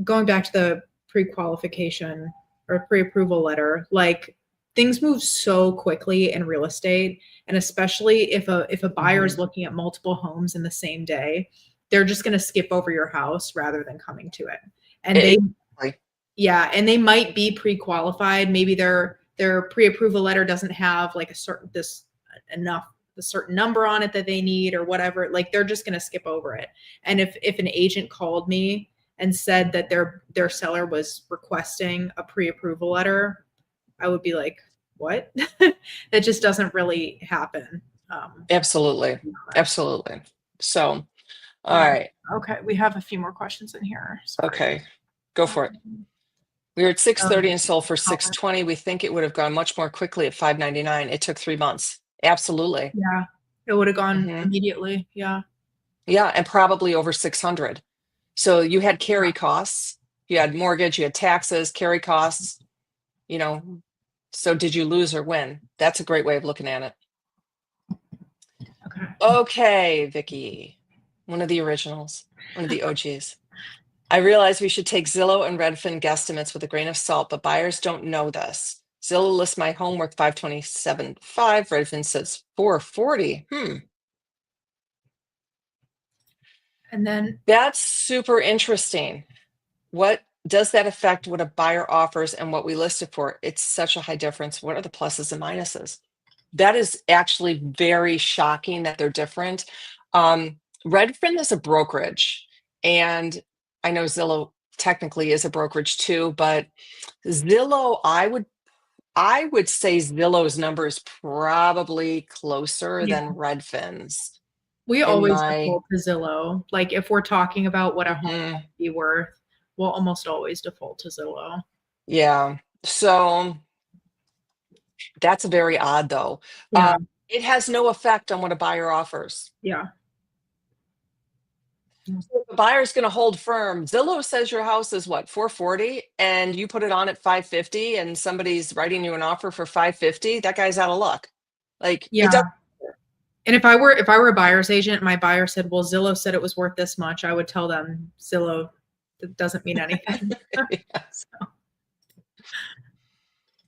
going back to the pre-qualification or pre-approval letter, like, things move so quickly in real estate, and especially if a buyer is looking at multiple homes in the same day, they're just going to skip over your house rather than coming to it. And Exactly. and they might be pre-qualified. Maybe their pre-approval letter doesn't have like a certain number on it that they need or whatever. Like they're just going to skip over it. And if an agent called me and said that their seller was requesting a pre-approval letter, I would be like, what? That just doesn't really happen. Absolutely. Absolutely. So, all right. Okay. We have a few more questions in here. Sorry. Okay. Go for it. We were at 630 and sold for 620. We think it would have gone much more quickly at 599. It took 3 months. Absolutely. Yeah. It would have gone immediately. Yeah. Yeah. And probably over 600. So you had carry costs, you had mortgage, you had taxes, carry costs, you know. So did you lose or win? That's a great way of looking at it. Okay, Vicky, one of the originals, one of the OGs. I realize we should take Zillow and Redfin guesstimates with a grain of salt, but buyers don't know this. Zillow lists my home worth $527.5. Redfin says $440. And then That's super interesting. What does that affect what a buyer offers and what we listed for? It's such a high difference. What are the pluses and minuses? That is actually very shocking that they're different. Redfin is a brokerage, and I know Zillow technically is a brokerage too, but Zillow, I would say Zillow's number is probably closer than Redfin's. We always default to Zillow. Like if we're talking about what a home might be worth, we'll almost always default to Zillow. Yeah. So that's very odd though. Yeah. It has no effect on what a buyer offers. Yeah. So if the buyer's going to hold firm, Zillow says your house is what, 440, and you put it on at 550 and somebody's writing you an offer for 550, that guy's out of luck. Like, yeah. It doesn't. And if I were a buyer's agent, my buyer said, well, Zillow said it was worth this much, I would tell them Zillow doesn't mean anything. So.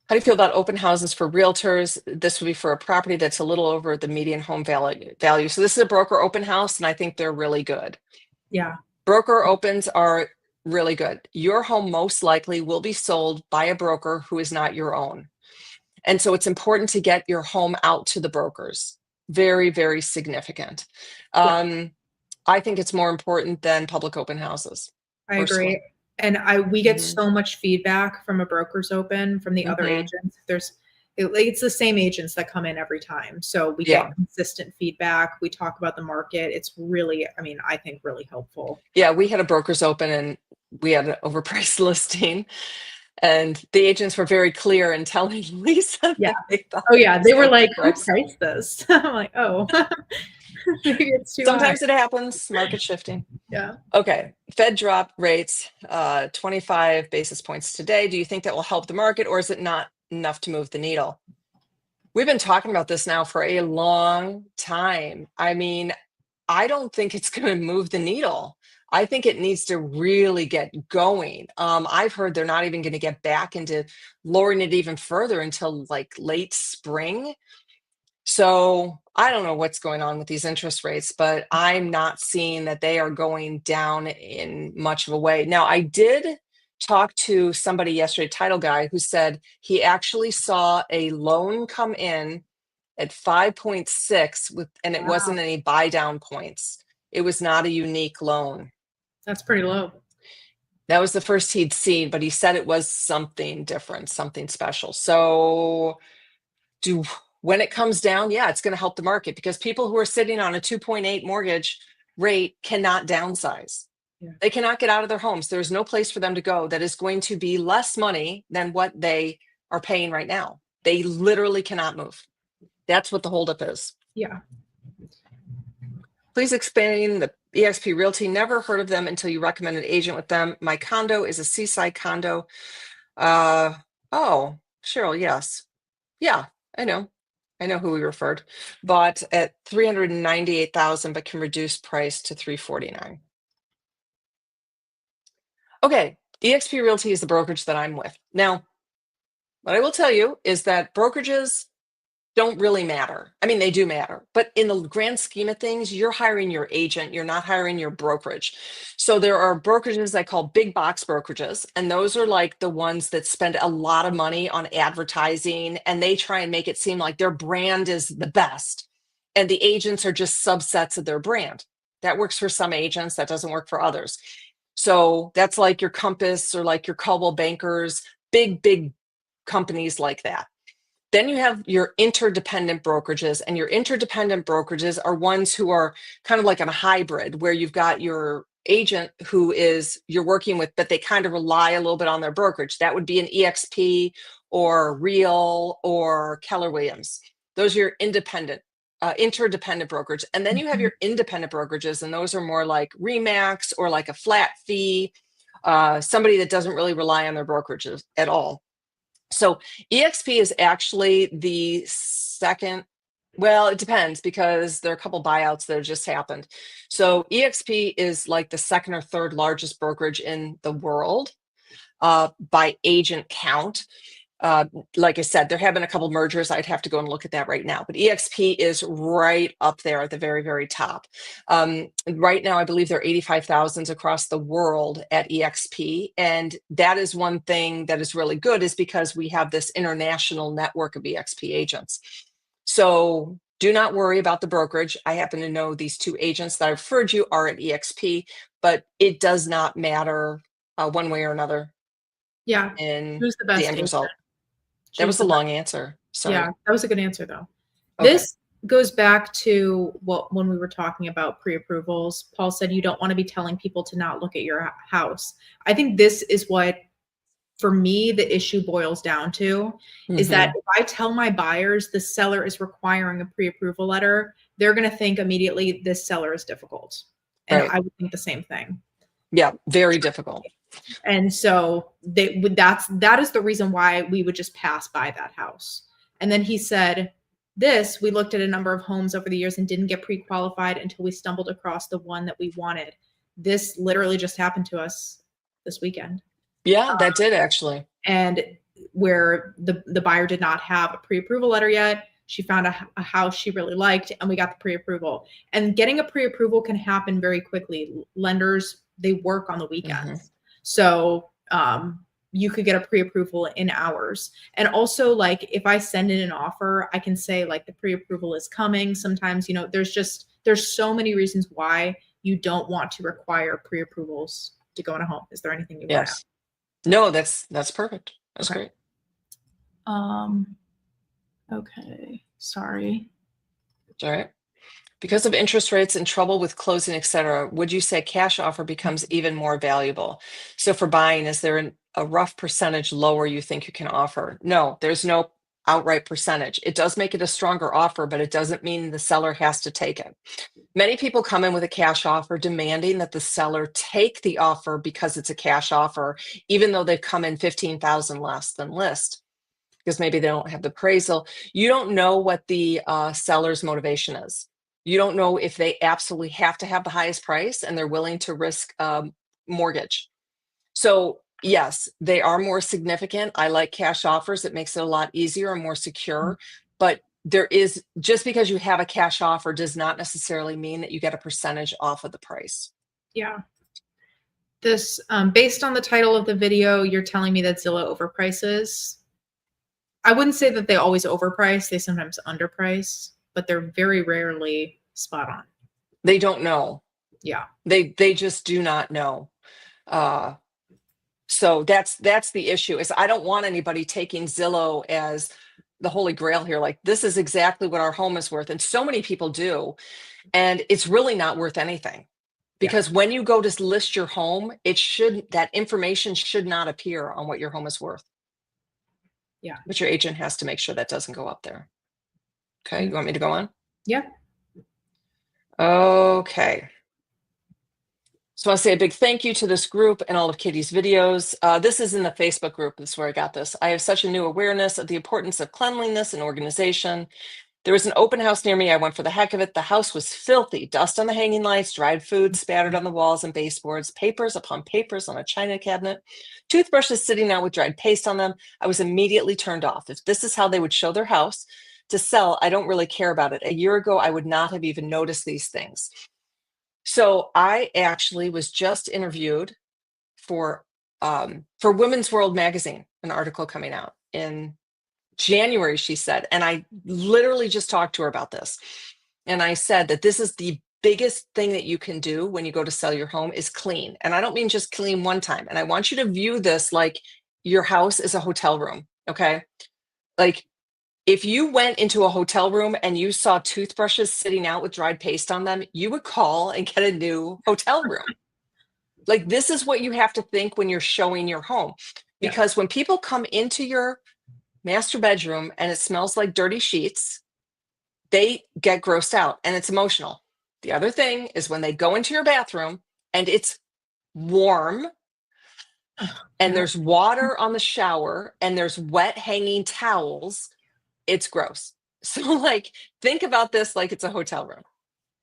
How do you feel about open houses for realtors? This would be for a property that's a little over the median home value. So this is a broker open house, and I think they're really good. Yeah. Broker opens are really good. Your home most likely will be sold by a broker who is not your own. And so it's important to get your home out to the brokers. Very, very significant. I think it's more important than public open houses. I agree. And we get so much feedback from a broker's open from the other agents. It's the same agents that come in every time. So we get consistent feedback. We talk about the market. It's really, I think really helpful. Yeah, we had a broker's open and we had an overpriced listing. And the agents were very clear in telling Lisa. Yeah. They were like, who priced this? I'm like, oh, maybe it's too Sometimes high. it happens, market shifting. Yeah. Okay. Fed drop rates 25 basis points today. Do you think that will help the market, or is it not enough to move the needle? We've been talking about this now for a long time. I don't think it's going to move the needle. I think it needs to really get going. I've heard they're not even going to get back into lowering it even further until like late spring. So I don't know what's going on with these interest rates, but I'm not seeing that they are going down in much of a way. Now, I did talk to somebody yesterday, title guy, who said he actually saw a loan come in at 5.6 and it wasn't any buy down points. It was not a unique loan. That's pretty low. That was the first he'd seen, but he said it was something different, something special. So when it comes down, it's going to help the market, because people who are sitting on a 2.8 mortgage rate cannot downsize. Yeah. They cannot get out of their homes. There's no place for them to go that is going to be less money than what they are paying right now. They literally cannot move. That's what the holdup is. Yeah. Please explain the eXp Realty. Never heard of them until you recommend an agent with them. My condo is a seaside condo. Oh, Cheryl, yes. Yeah, I know who we referred. Bought at $398,000, but can reduce price to $349,000. Okay, eXp Realty is the brokerage that I'm with. Now, What I will tell you is that brokerages don't really matter. I mean, they do matter, but in the grand scheme of things, you're hiring your agent, you're not hiring your brokerage. So there are brokerages I call big box brokerages, and those are like the ones that spend a lot of money on advertising, and they try and make it seem like their brand is the best, and the agents are just subsets of their brand. That works for some agents, that doesn't work for others. So that's like your Compass or like your Coldwell Bankers, big companies like that. Then you have your interdependent brokerages, and your interdependent brokerages are ones who are kind of like a hybrid, where you've got your agent who is you're working with, but they kind of rely a little bit on their brokerage. That would be an EXP or Real or Keller Williams. Those are your interdependent brokerage. And then you have your independent brokerages, and those are more like Remax or like a flat fee, somebody that doesn't really rely on their brokerages at all. So EXP is actually the second, well, it depends because there are a couple buyouts that have just happened. So EXP is like the second or third largest brokerage in the world by agent count. Like I said, there have been a couple mergers. I'd have to go and look at that right now, but EXP is right up there at the very top. Right now, I believe there are 85,000 across the world at EXP. And that is one thing that is really good, is because we have this international network of EXP agents. So do not worry about the brokerage. I happen to know these two agents that I've referred you are at EXP, but it does not matter one way or another. Yeah. In Who's the best the end agent? result. That was a long answer. Sorry. Yeah, that was a good answer though. Okay. This goes back to when we were talking about pre-approvals. Paul said you don't want to be telling people to not look at your house. I think this is what, for me, the issue boils down to, is that if I tell my buyers the seller is requiring a pre-approval letter, they're going to think immediately this seller is difficult. And Right. I would think the same thing. Yeah, very difficult. And so that is the reason why we would just pass by that house. And then he said, we looked at a number of homes over the years and didn't get pre-qualified until we stumbled across the one that we wanted. This literally just happened to us this weekend. Yeah, that did actually. And where the buyer did not have a pre-approval letter yet. She found a house she really liked, and we got the pre-approval. And getting a pre-approval can happen very quickly. Lenders, they work on the weekends. So you could get a pre-approval in hours. And also, like, if I send in an offer, I can say like the pre-approval is coming. Sometimes, there's so many reasons why you don't want to require pre-approvals to go in a home. Is there anything you want to add? No, that's perfect. That's Okay. great. Okay. Sorry. All right. Because of interest rates and trouble with closing, et cetera, would you say cash offer becomes even more valuable? So for buying, is there a rough percentage lower you think you can offer? No, there's no outright percentage. It does make it a stronger offer, but it doesn't mean the seller has to take it. Many people come in with a cash offer demanding that the seller take the offer because it's a cash offer, even though they've come in 15,000 less than list, because maybe they don't have the appraisal. You don't know what the seller's motivation is. You don't know if they absolutely have to have the highest price and they're willing to risk mortgage. So yes, they are more significant. I like cash offers. It makes it a lot easier and more secure. But there is, just because you have a cash offer does not necessarily mean that you get a percentage off of the price. Yeah. This, based on the title of the video, you're telling me that Zillow overprices. I wouldn't say that they always overprice. They sometimes underprice, but they're very rarely spot on. They don't know. Yeah. They just do not know. So that's the issue, is I don't want anybody taking Zillow as the holy grail here. Like, this is exactly what our home is worth. And so many people do. And it's really not worth anything, because when you go to list your home, that information should not appear on what your home is worth. Yeah. But your agent has to make sure that doesn't go up there. Okay. You want me to go on? Yeah. Okay. So I want to say a big thank you to this group and all of Katie's videos. This is in the Facebook group. This is where I got this. I have such a new awareness of the importance of cleanliness and organization There was an open house near me. I went for the heck of it. The house was filthy. Dust on the hanging lights, dried food spattered on the walls and baseboards, papers upon papers on a china cabinet, toothbrushes sitting out with dried paste on them. I was immediately turned off. If this is how they would show their house to sell, I don't really care about it. A year ago, I would not have even noticed these things. So I actually was just interviewed for Women's World magazine, an article coming out in January, she said, and I literally just talked to her about this. And I said that this is the biggest thing that you can do when you go to sell your home is clean. And I don't mean just clean one time. And I want you to view this like your house is a hotel room. Okay. Like if you went into a hotel room and you saw toothbrushes sitting out with dried paste on them, you would call and get a new hotel room. Like this is what you have to think when you're showing your home. Because when people come into your master bedroom and it smells like dirty sheets, they get grossed out and it's emotional. The other thing is when they go into your bathroom and it's warm and there's water on the shower and there's wet hanging towels, it's gross. So like think about this like it's a hotel room.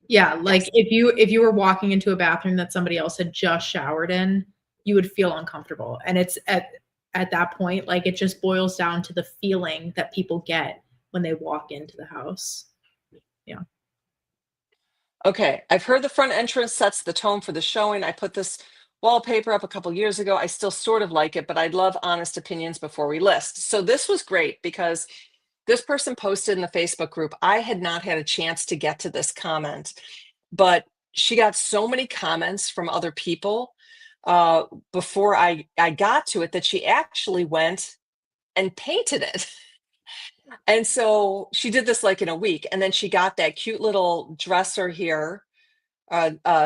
Yeah, like if you were walking into a bathroom that somebody else had just showered in, you would feel uncomfortable. And it's at that point, like it just boils down to the feeling that people get when they walk into the house. Yeah. Okay, I've heard the front entrance sets the tone for the showing. I put this wallpaper up a couple years ago. I still sort of like it, but I'd love honest opinions before we list. So this was great because this person posted in the Facebook group. I had not had a chance to get to this comment, but she got so many comments from other people before I got to it that she actually went and painted it. And so she did this like in a week. And then she got that cute little dresser here,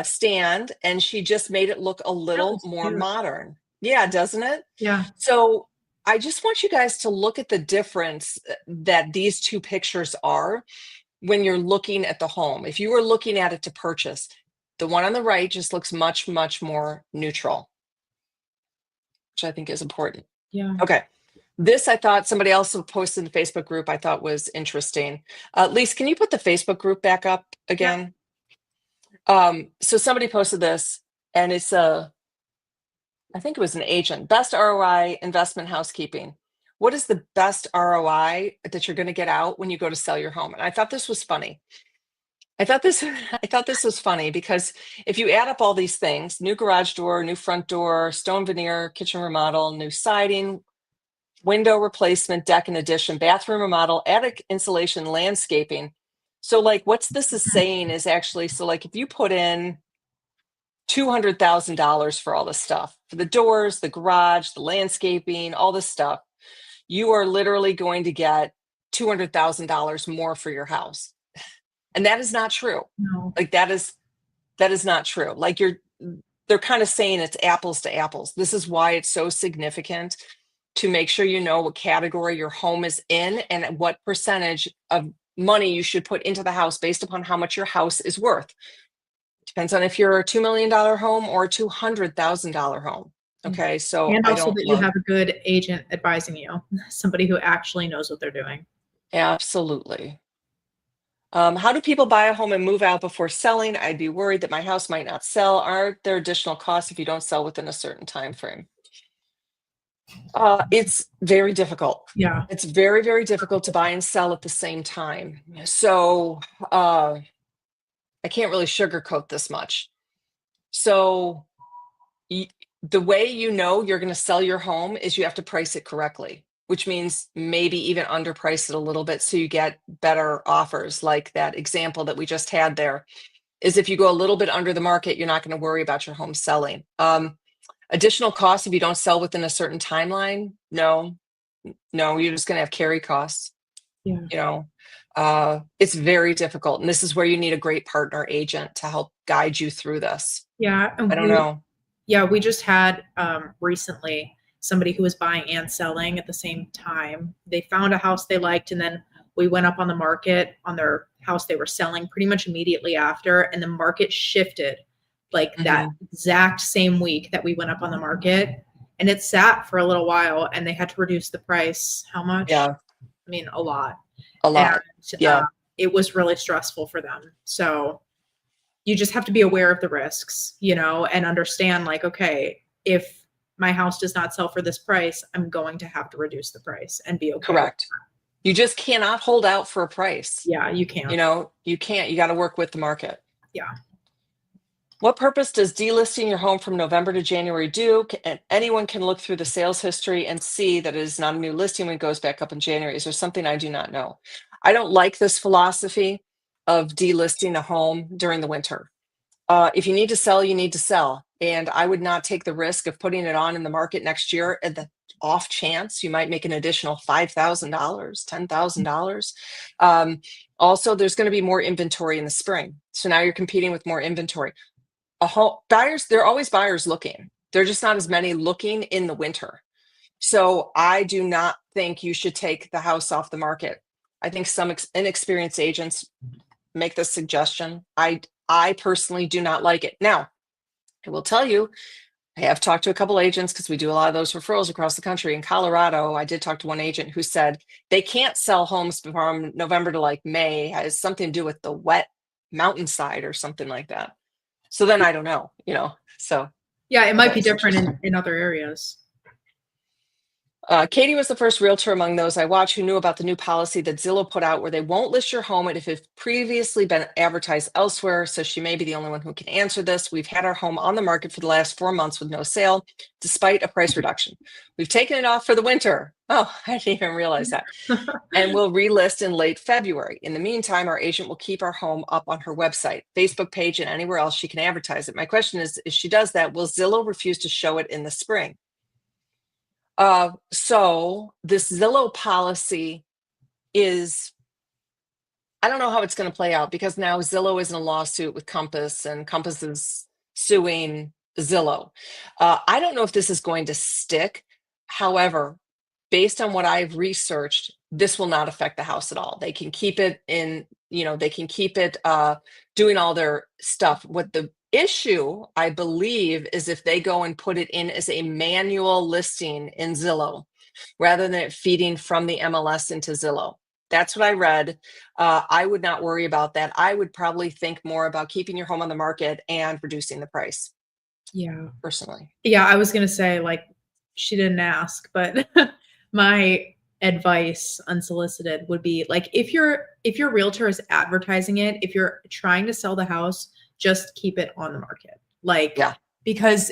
stand, and she just made it look a little more modern. Yeah, doesn't it? Yeah. So I just want you guys to look at the difference that these two pictures are when you're looking at the home. If you were looking at it to purchase, the one on the right just looks much, much more neutral, which I think is important. Yeah. Okay. This, I thought somebody else posted in the Facebook group, I thought was interesting. Lise, can you put the Facebook group back up again? Yeah. So somebody posted this and it's I think it was an agent. Best ROI investment housekeeping. What is the best ROI that you're going to get out when you go to sell your home? And I thought this was funny. I thought this was funny because if you add up all these things, new garage door, new front door, stone veneer, kitchen remodel, new siding, window replacement, deck and addition, bathroom remodel, attic insulation, landscaping. So like what's this is saying is actually, so like if you put in $200,000 for all this stuff, for the doors, the garage, the landscaping, all this stuff, you are literally going to get $200,000 more for your house. And that is not true. No. Like that is not true. Like they're kind of saying it's apples to apples. This is why it's so significant to make sure you know what category your home is in and what percentage of money you should put into the house based upon how much your house is worth. Depends on if you're a $2 million home or a $200,000 home. Okay, so and also that you have a good agent advising you, somebody who actually knows what they're doing. Absolutely. How do people buy a home and move out before selling? I'd be worried that my house might not sell. Are there additional costs if you don't sell within a certain time frame? It's very difficult. Yeah. It's very, very difficult to buy and sell at the same time. So I can't really sugarcoat this much. So the way you know you're going to sell your home is you have to price it correctly, which means maybe even underprice it a little bit so you get better offers. Like that example that we just had there is if you go a little bit under the market, you're not going to worry about your home selling. Additional costs if you don't sell within a certain timeline? No, you're just going to have carry costs. Yeah. You know, it's very difficult. And this is where you need a great partner agent to help guide you through this. Yeah. I don't know. Yeah. We just had recently somebody who was buying and selling at the same time. They found a house they liked, and then we went up on the market on their house they were selling pretty much immediately after, and the market shifted like that exact same week that we went up on the market, and it sat for a little while and they had to reduce the price. How much? Yeah. I mean, a lot. And, yeah. it was really stressful for them. So you just have to be aware of the risks, you know, and understand like, okay, if my house does not sell for this price, I'm going to have to reduce the price and be okay. Correct. You just cannot hold out for a price. Yeah, you can't. You know, you can't. You got to work with the market. Yeah. What purpose does delisting your home from November to January do? And anyone can look through the sales history and see that it is not a new listing when it goes back up in January. Is there something I do not know? I don't like this philosophy of delisting a home during the winter. If you need to sell, you need to sell. And I would not take the risk of putting it on in the market next year at the off chance you might make an additional $5,000, $10,000. Also, there's going to be more inventory in the spring. So now you're competing with more inventory. Buyers, there are always buyers looking. There are just not as many looking in the winter. So I do not think you should take the house off the market. I think some inexperienced agents make this suggestion. I personally do not like it. Now, I will tell you, I have talked to a couple agents because we do a lot of those referrals across the country. In Colorado, I did talk to one agent who said they can't sell homes from November to like May. It has something to do with the wet mountainside or something like that. So then I don't know, you know, so. Yeah, it might be different in other areas. Katie was the first realtor among those I watched who knew about the new policy that Zillow put out where they won't list your home if it's previously been advertised elsewhere. So she may be the only one who can answer this. We've had our home on the market for the last 4 months with no sale, despite a price reduction. We've taken it off for the winter. Oh, I didn't even realize that. And we'll relist in late February. In the meantime, our agent will keep our home up on her website, Facebook page, and anywhere else she can advertise it. My question is, if she does that, will Zillow refuse to show it in the spring? So this Zillow policy is, I don't know how it's going to play out because now Zillow is in a lawsuit with Compass and Compass is suing Zillow. I don't know if this is going to stick. However, based on what I've researched, this will not affect the house at all. They can keep it in, you know, they can keep it doing all their stuff. What the issue, I believe, is if they go and put it in as a manual listing in Zillow rather than it feeding from the MLS into Zillow. That's what I read. I would not worry about that. I would probably think more about keeping your home on the market and reducing the price. Yeah. Personally. Yeah, I was going to say, like, she didn't ask, but my advice unsolicited would be like, if your realtor is advertising it, if you're trying to sell the house, just keep it on the market. Like, yeah, because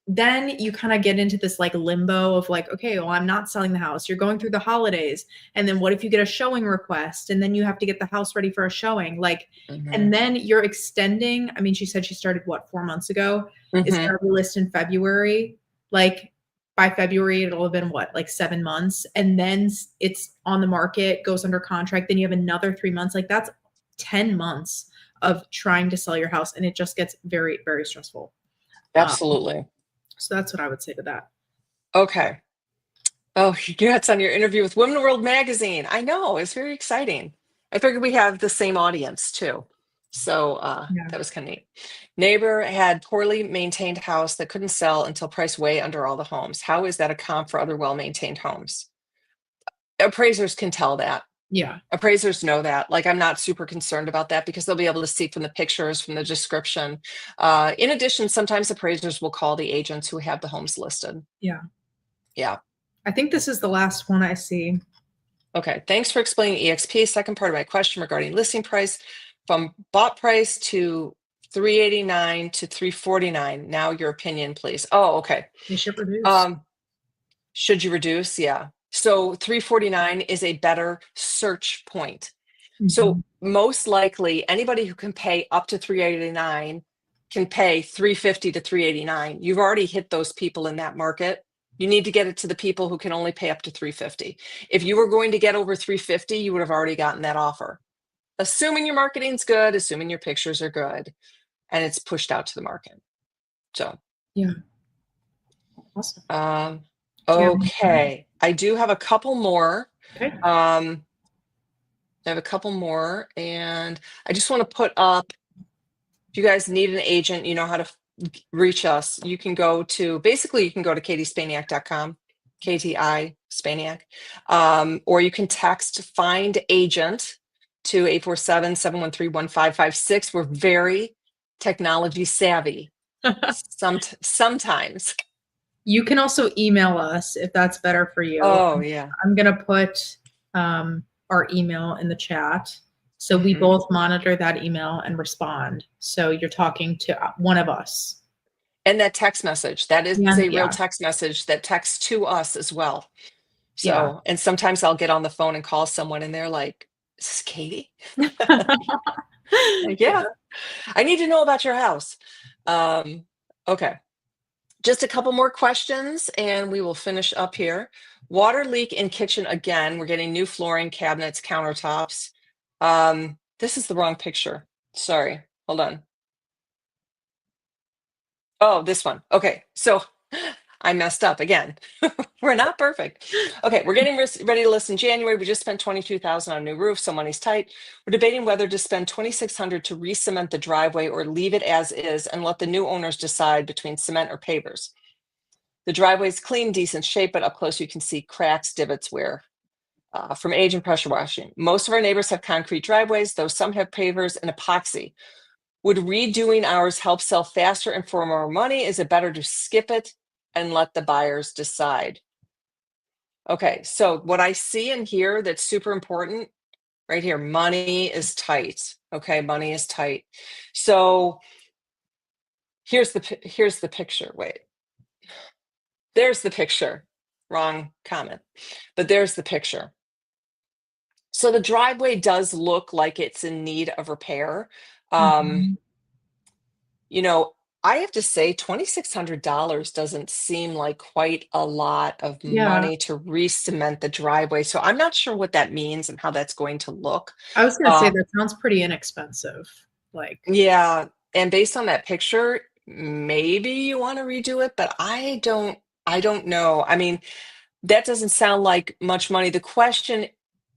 then you kind of get into this like limbo of like, okay, well, I'm not selling the house. You're going through the holidays. And then what if you get a showing request and then you have to get the house ready for a showing? Like, and then you're extending. I mean, she said she started 4 months ago. It's going to relist in February. Like by February, it'll have been like 7 months. And then it's on the market, goes under contract. Then you have another 3 months. Like that's 10 months of trying to sell your house. And it just gets very, very stressful. Absolutely. So that's what I would say to that. Okay. Oh, congrats on your interview with Women World Magazine. I know, it's very exciting. I figured we have the same audience too. So that was kind of neat. Neighbor had poorly maintained house that couldn't sell until price way under all the homes. How is that a comp for other well-maintained homes? Appraisers can tell that. Yeah. Appraisers know that. Like, I'm not super concerned about that because they'll be able to see from the pictures, from the description. In addition, sometimes appraisers will call the agents who have the homes listed. Yeah. Yeah. I think this is the last one I see. Okay. Thanks for explaining EXP. Second part of my question regarding listing price from bought price to 389 to 349. Now your opinion, please. Oh, okay. You should reduce. Should you reduce? Yeah. So 349 is a better search point. So most likely anybody who can pay up to 389 can pay 350 to 389. You've already hit those people in that market. You need to get it to the people who can only pay up to 350. If you were going to get over 350, you would have already gotten that offer. Assuming your marketing's good, assuming your pictures are good, and it's pushed out to the market. So yeah. Awesome. Okay. I do have a couple more. Okay. I have a couple more, and I just want to put up, if you guys need an agent, you know how to reach us. You can go to, basically you can go to katispaniak.com, KTI Spaniak, or you can text find agent to 847-713-1556. We're very technology savvy. Sometimes. You can also email us if that's better for you. Oh, yeah. I'm going to put our email in the chat. So we Mhm. both monitor that email and respond. So you're talking to one of us. And that text message, that is Yeah, a real yeah. text message that texts to us as well. So, Yeah. and sometimes I'll get on the phone and call someone and they're like, "Is this Katie?" Like, yeah, I need to know about your house. Okay. Just a couple more questions and we will finish up here. Water leak in kitchen again. We're getting new flooring, cabinets, countertops. This is the wrong picture. Sorry. Hold on. Oh, this one. Okay. So I messed up again. We're not perfect. Okay, we're getting ready to list in January. We just spent $22,000 on a new roof, so money's tight. We're debating whether to spend $2,600 to re-cement the driveway or leave it as is and let the new owners decide between cement or pavers. The driveway is clean, decent shape, but up close you can see cracks, divots, wear from age and pressure washing. Most of our neighbors have concrete driveways, though some have pavers and epoxy. Would redoing ours help sell faster and for more money? Is it better to skip it and let the buyers decide? Okay, so what I see in here that's super important right here, money is tight. Okay, money is tight. So here's the picture. Wait, there's the picture. Wrong comment, but there's the picture. So the driveway does look like it's in need of repair. Mhm. You know, I have to say $2,600 doesn't seem like quite a lot of Yeah. money to re-cement the driveway. So I'm not sure what that means and how that's going to look. I was going to say that sounds pretty inexpensive. Like, Yeah, and based on that picture, maybe you want to redo it, but I don't know. I mean, that doesn't sound like much money. The question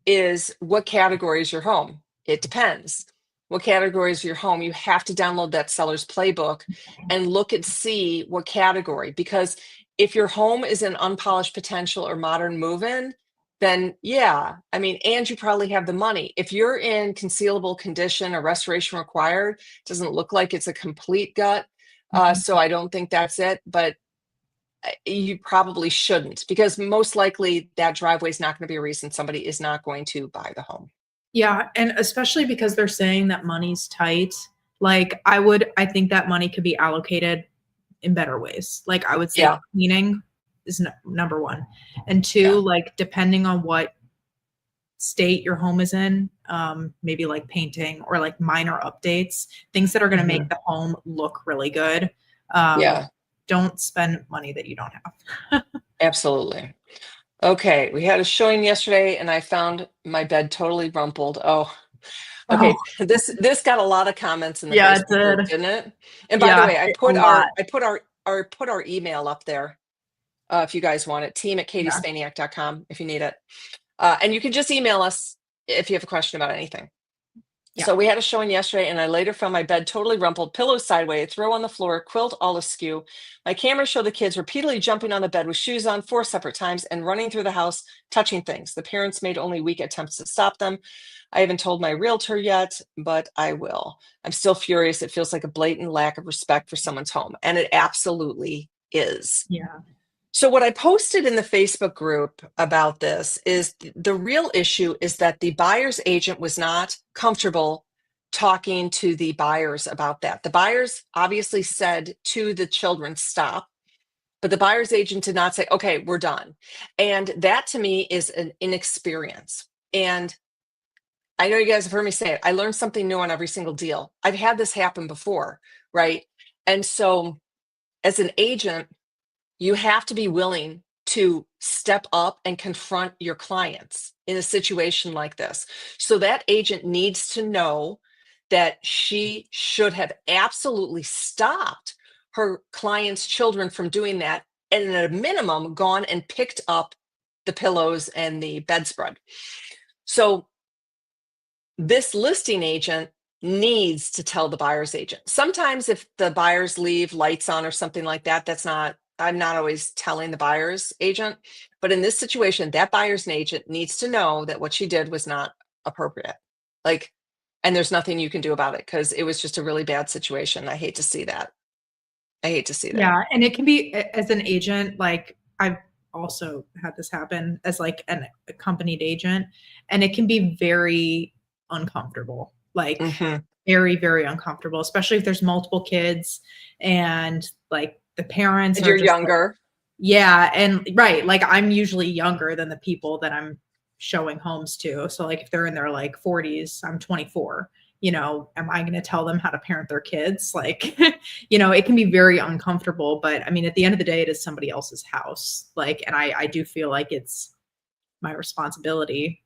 is, what category is your home? It depends. What category is your home? You have to download that seller's playbook and look and see what category. Because if your home is an unpolished potential or modern move-in, then yeah, I mean, and you probably have the money. If you're in concealable condition or restoration required, doesn't look like it's a complete gut. Mhm. So I don't think that's it. But you probably shouldn't, because most likely that driveway is not going to be a reason somebody is not going to buy the home. Yeah, and especially because they're saying that money's tight. Like, I think that money could be allocated in better ways. Like, I would say Yeah. cleaning is number one. And two, Yeah. like, depending on what state your home is in, maybe like painting or like minor updates, things that are going to make the home look really good. Yeah, Don't spend money that you don't have. absolutely. Okay, we had a showing yesterday and I found my bed totally rumpled. Oh, okay. Oh, This got a lot of comments in the yeah, it Facebook group, did. didn't it? And by the Yeah, way, I a put lot. our email up there if you guys want it, Yeah. team@katiespaniac.com if you need it. And you can just email us if you have a question about anything. Yeah. So we had a showing yesterday and I later found my bed totally rumpled, pillows sideways, throw on the floor, quilt all askew. My camera showed the kids repeatedly jumping on the bed with shoes on 4 separate times and running through the house, touching things. The parents made only weak attempts to stop them. I haven't told my realtor yet, but I will. I'm still furious. It feels like a blatant lack of respect for someone's home, and it absolutely is. Yeah. So what I posted in the Facebook group about this is the real issue is that the buyer's agent was not comfortable talking to the buyers about that. The buyers obviously said to the children, stop, but the buyer's agent did not say, okay, we're done. And that to me is an inexperience. And I know you guys have heard me say it. I learned something new on every single deal. I've had this happen before, right? And so as an agent, you have to be willing to step up and confront your clients in a situation like this. So that agent needs to know that she should have absolutely stopped her client's children from doing that, and at a minimum gone and picked up the pillows and the bedspread. So this listing agent needs to tell the buyer's agent. Sometimes if the buyers leave lights on or something like that, I'm not always telling the buyer's agent. But in this situation, that buyer's agent needs to know that what she did was not appropriate. Like, and there's nothing you can do about it because it was just a really bad situation. I hate to see that. I hate to see that. Yeah, and it can be as an agent, like I've also had this happen as like an accompanied agent, and it can be very uncomfortable. Like Mhm. very, very uncomfortable, especially if there's multiple kids and like the parents And are you're just like, younger. yeah, and right, like I'm usually younger than the people that I'm showing homes to. So like if they're in their like 40s, I'm 24. You know, am I going to tell them how to parent their kids? Like, you know, it can be very uncomfortable, but I mean, at the end of the day, it is somebody else's house. Like, and I do feel like it's my responsibility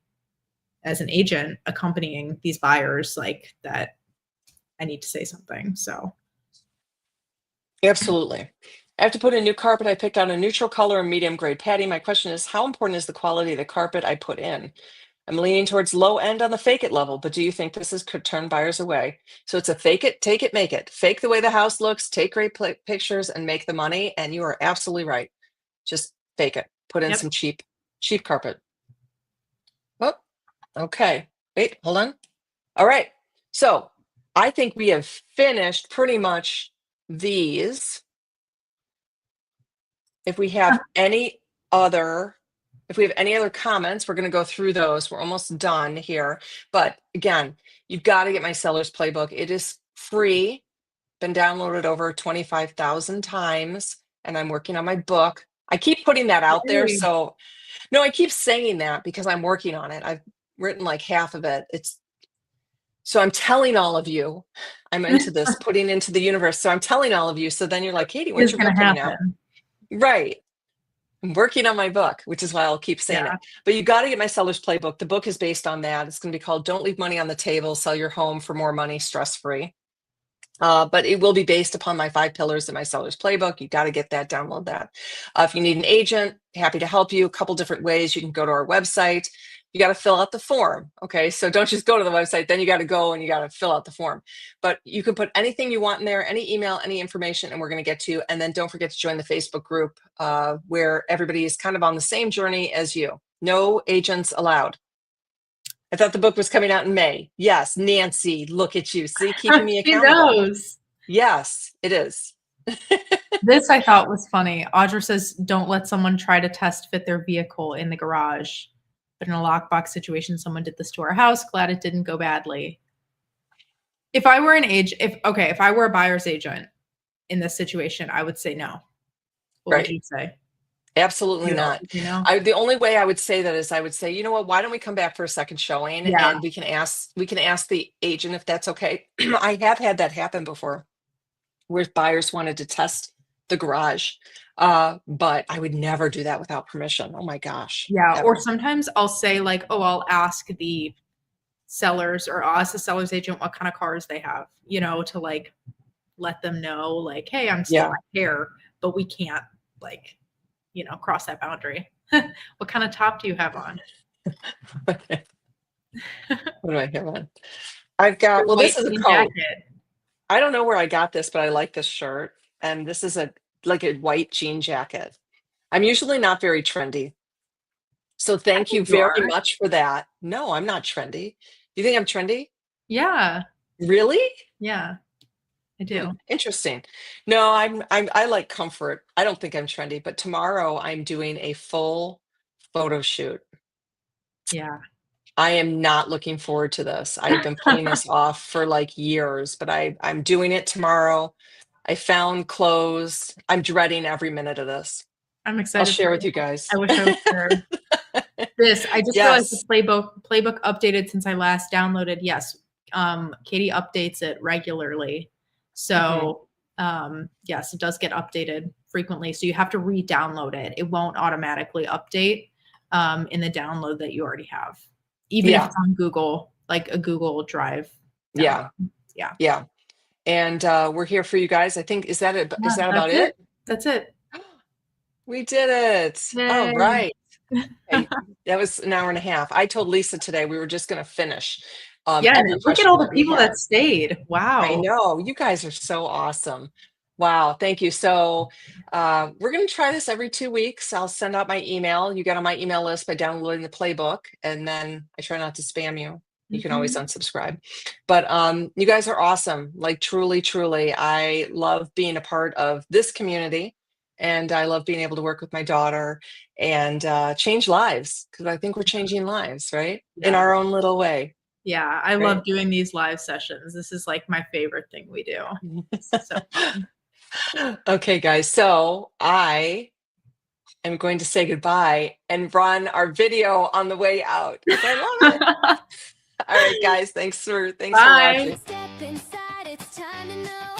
as an agent accompanying these buyers, like that I need to say something. So Absolutely. I have to put in new carpet. I picked out a neutral color and medium grade patio. My question is, how important is the quality of the carpet I put in? I'm leaning towards low end on the fake it level, but do you think this could turn buyers away? So it's a fake it, take it, make it. Fake the way the house looks, take great pictures and make the money. And you are absolutely right. Just fake it. Put in yep. some cheap carpet. Oh, okay. Wait, hold on. All right. So I think we have finished pretty much these. If we have any other comments, we're going to go through those. We're almost done here. But again, you've got to get my seller's playbook. It is free, been downloaded over 25,000 times, and I'm working on my book. I keep putting that out there. Yay. So no, I keep saying that because I'm working on it. I've written like half of it. So I'm telling all of you, I'm into this, putting into the universe. So I'm telling all of you. So then you're like, Katie, when's It's your going book to coming out? happen. Right. I'm working on my book, which is why I'll keep saying Yeah. it. But you got to get my seller's playbook. The book is based on that. It's going to be called Don't Leave Money on the Table, Sell Your Home for More Money, Stress-Free. But it will be based upon my 5 pillars in my seller's playbook. You got to get that, download that. If you need an agent, happy to help you. A couple different ways. You can go to our website. You got to fill out the form. Okay. So don't just go to the website, then you got to go and you got to fill out the form. But you can put anything you want in there, any email, any information, and we're going to get to you. And then don't forget to join the Facebook group where everybody is kind of on the same journey as you. No agents allowed. I thought the book was coming out in May. Yes, Nancy, look at you. See, keeping me She accountable. knows. Yes, it is. This I thought was funny. Audra says, don't let someone try to test fit their vehicle in the garage. But in a lockbox situation, someone did this to our house. Glad it didn't go badly. If I were if I were a buyer's agent in this situation, I would say no. What Right. would you say? Absolutely not. You know? The only way I would say that is I would say, you know what, why don't we come back for a second showing Yeah. and we can ask the agent if that's okay. I have had that happen before where buyers wanted to test the garage. But I would never do that without permission. Oh my gosh. Yeah. Ever. Or sometimes I'll say like, oh, I'll ask the sellers or I'll ask the seller's agent what kind of cars they have, you know, to like let them know like, hey, I'm still not here, but we can't like, you know, cross that boundary. What kind of top do you have on? What do I have on? I've got, well, this is a coat. Jacket. I don't know where I got this, but I like this shirt. And this is like a white jean jacket. I'm usually not very trendy. So thank you very much for that. No, I'm not trendy. You think I'm trendy? Yeah. Really? Yeah. I do. Interesting. No, I like comfort. I don't think I'm trendy, but tomorrow I'm doing a full photo shoot. Yeah. I am not looking forward to this. I've been putting this off for like years, but I'm doing it tomorrow. I found clothes. I'm dreading every minute of this. I'm excited. I'll share with you guys. I wish I was there. This, I just realized the playbook updated since I last downloaded. Yes. Katie updates it regularly. So yes, it does get updated frequently. So you have to re-download it. It won't automatically update in the download that you already have. Even if it's on Google, like a Google Drive. Yeah. And we're here for you guys. I think, is that about it? That's it. We did it. Yay. Oh, right. Okay. That was an hour and a half. I told Lisa today we were just going to finish. Yeah, look at all the people that stayed. Wow. I know. You guys are so awesome. Wow. Thank you. So we're going to try this every 2 weeks. I'll send out my email. You get on my email list by downloading the playbook. And then I try not to spam you. You can always unsubscribe. But you guys are awesome. Like truly, truly, I love being a part of this community, and I love being able to work with my daughter and change lives, because I think we're changing lives, right? In Yeah. our own little way. Yeah, I Right. love doing these live sessions. This is like my favorite thing we do. It's so fun. Okay, guys. So I am going to say goodbye and run our video on the way out. I love it. All right, guys. Thanks for Bye. watching. Step inside, it's time to know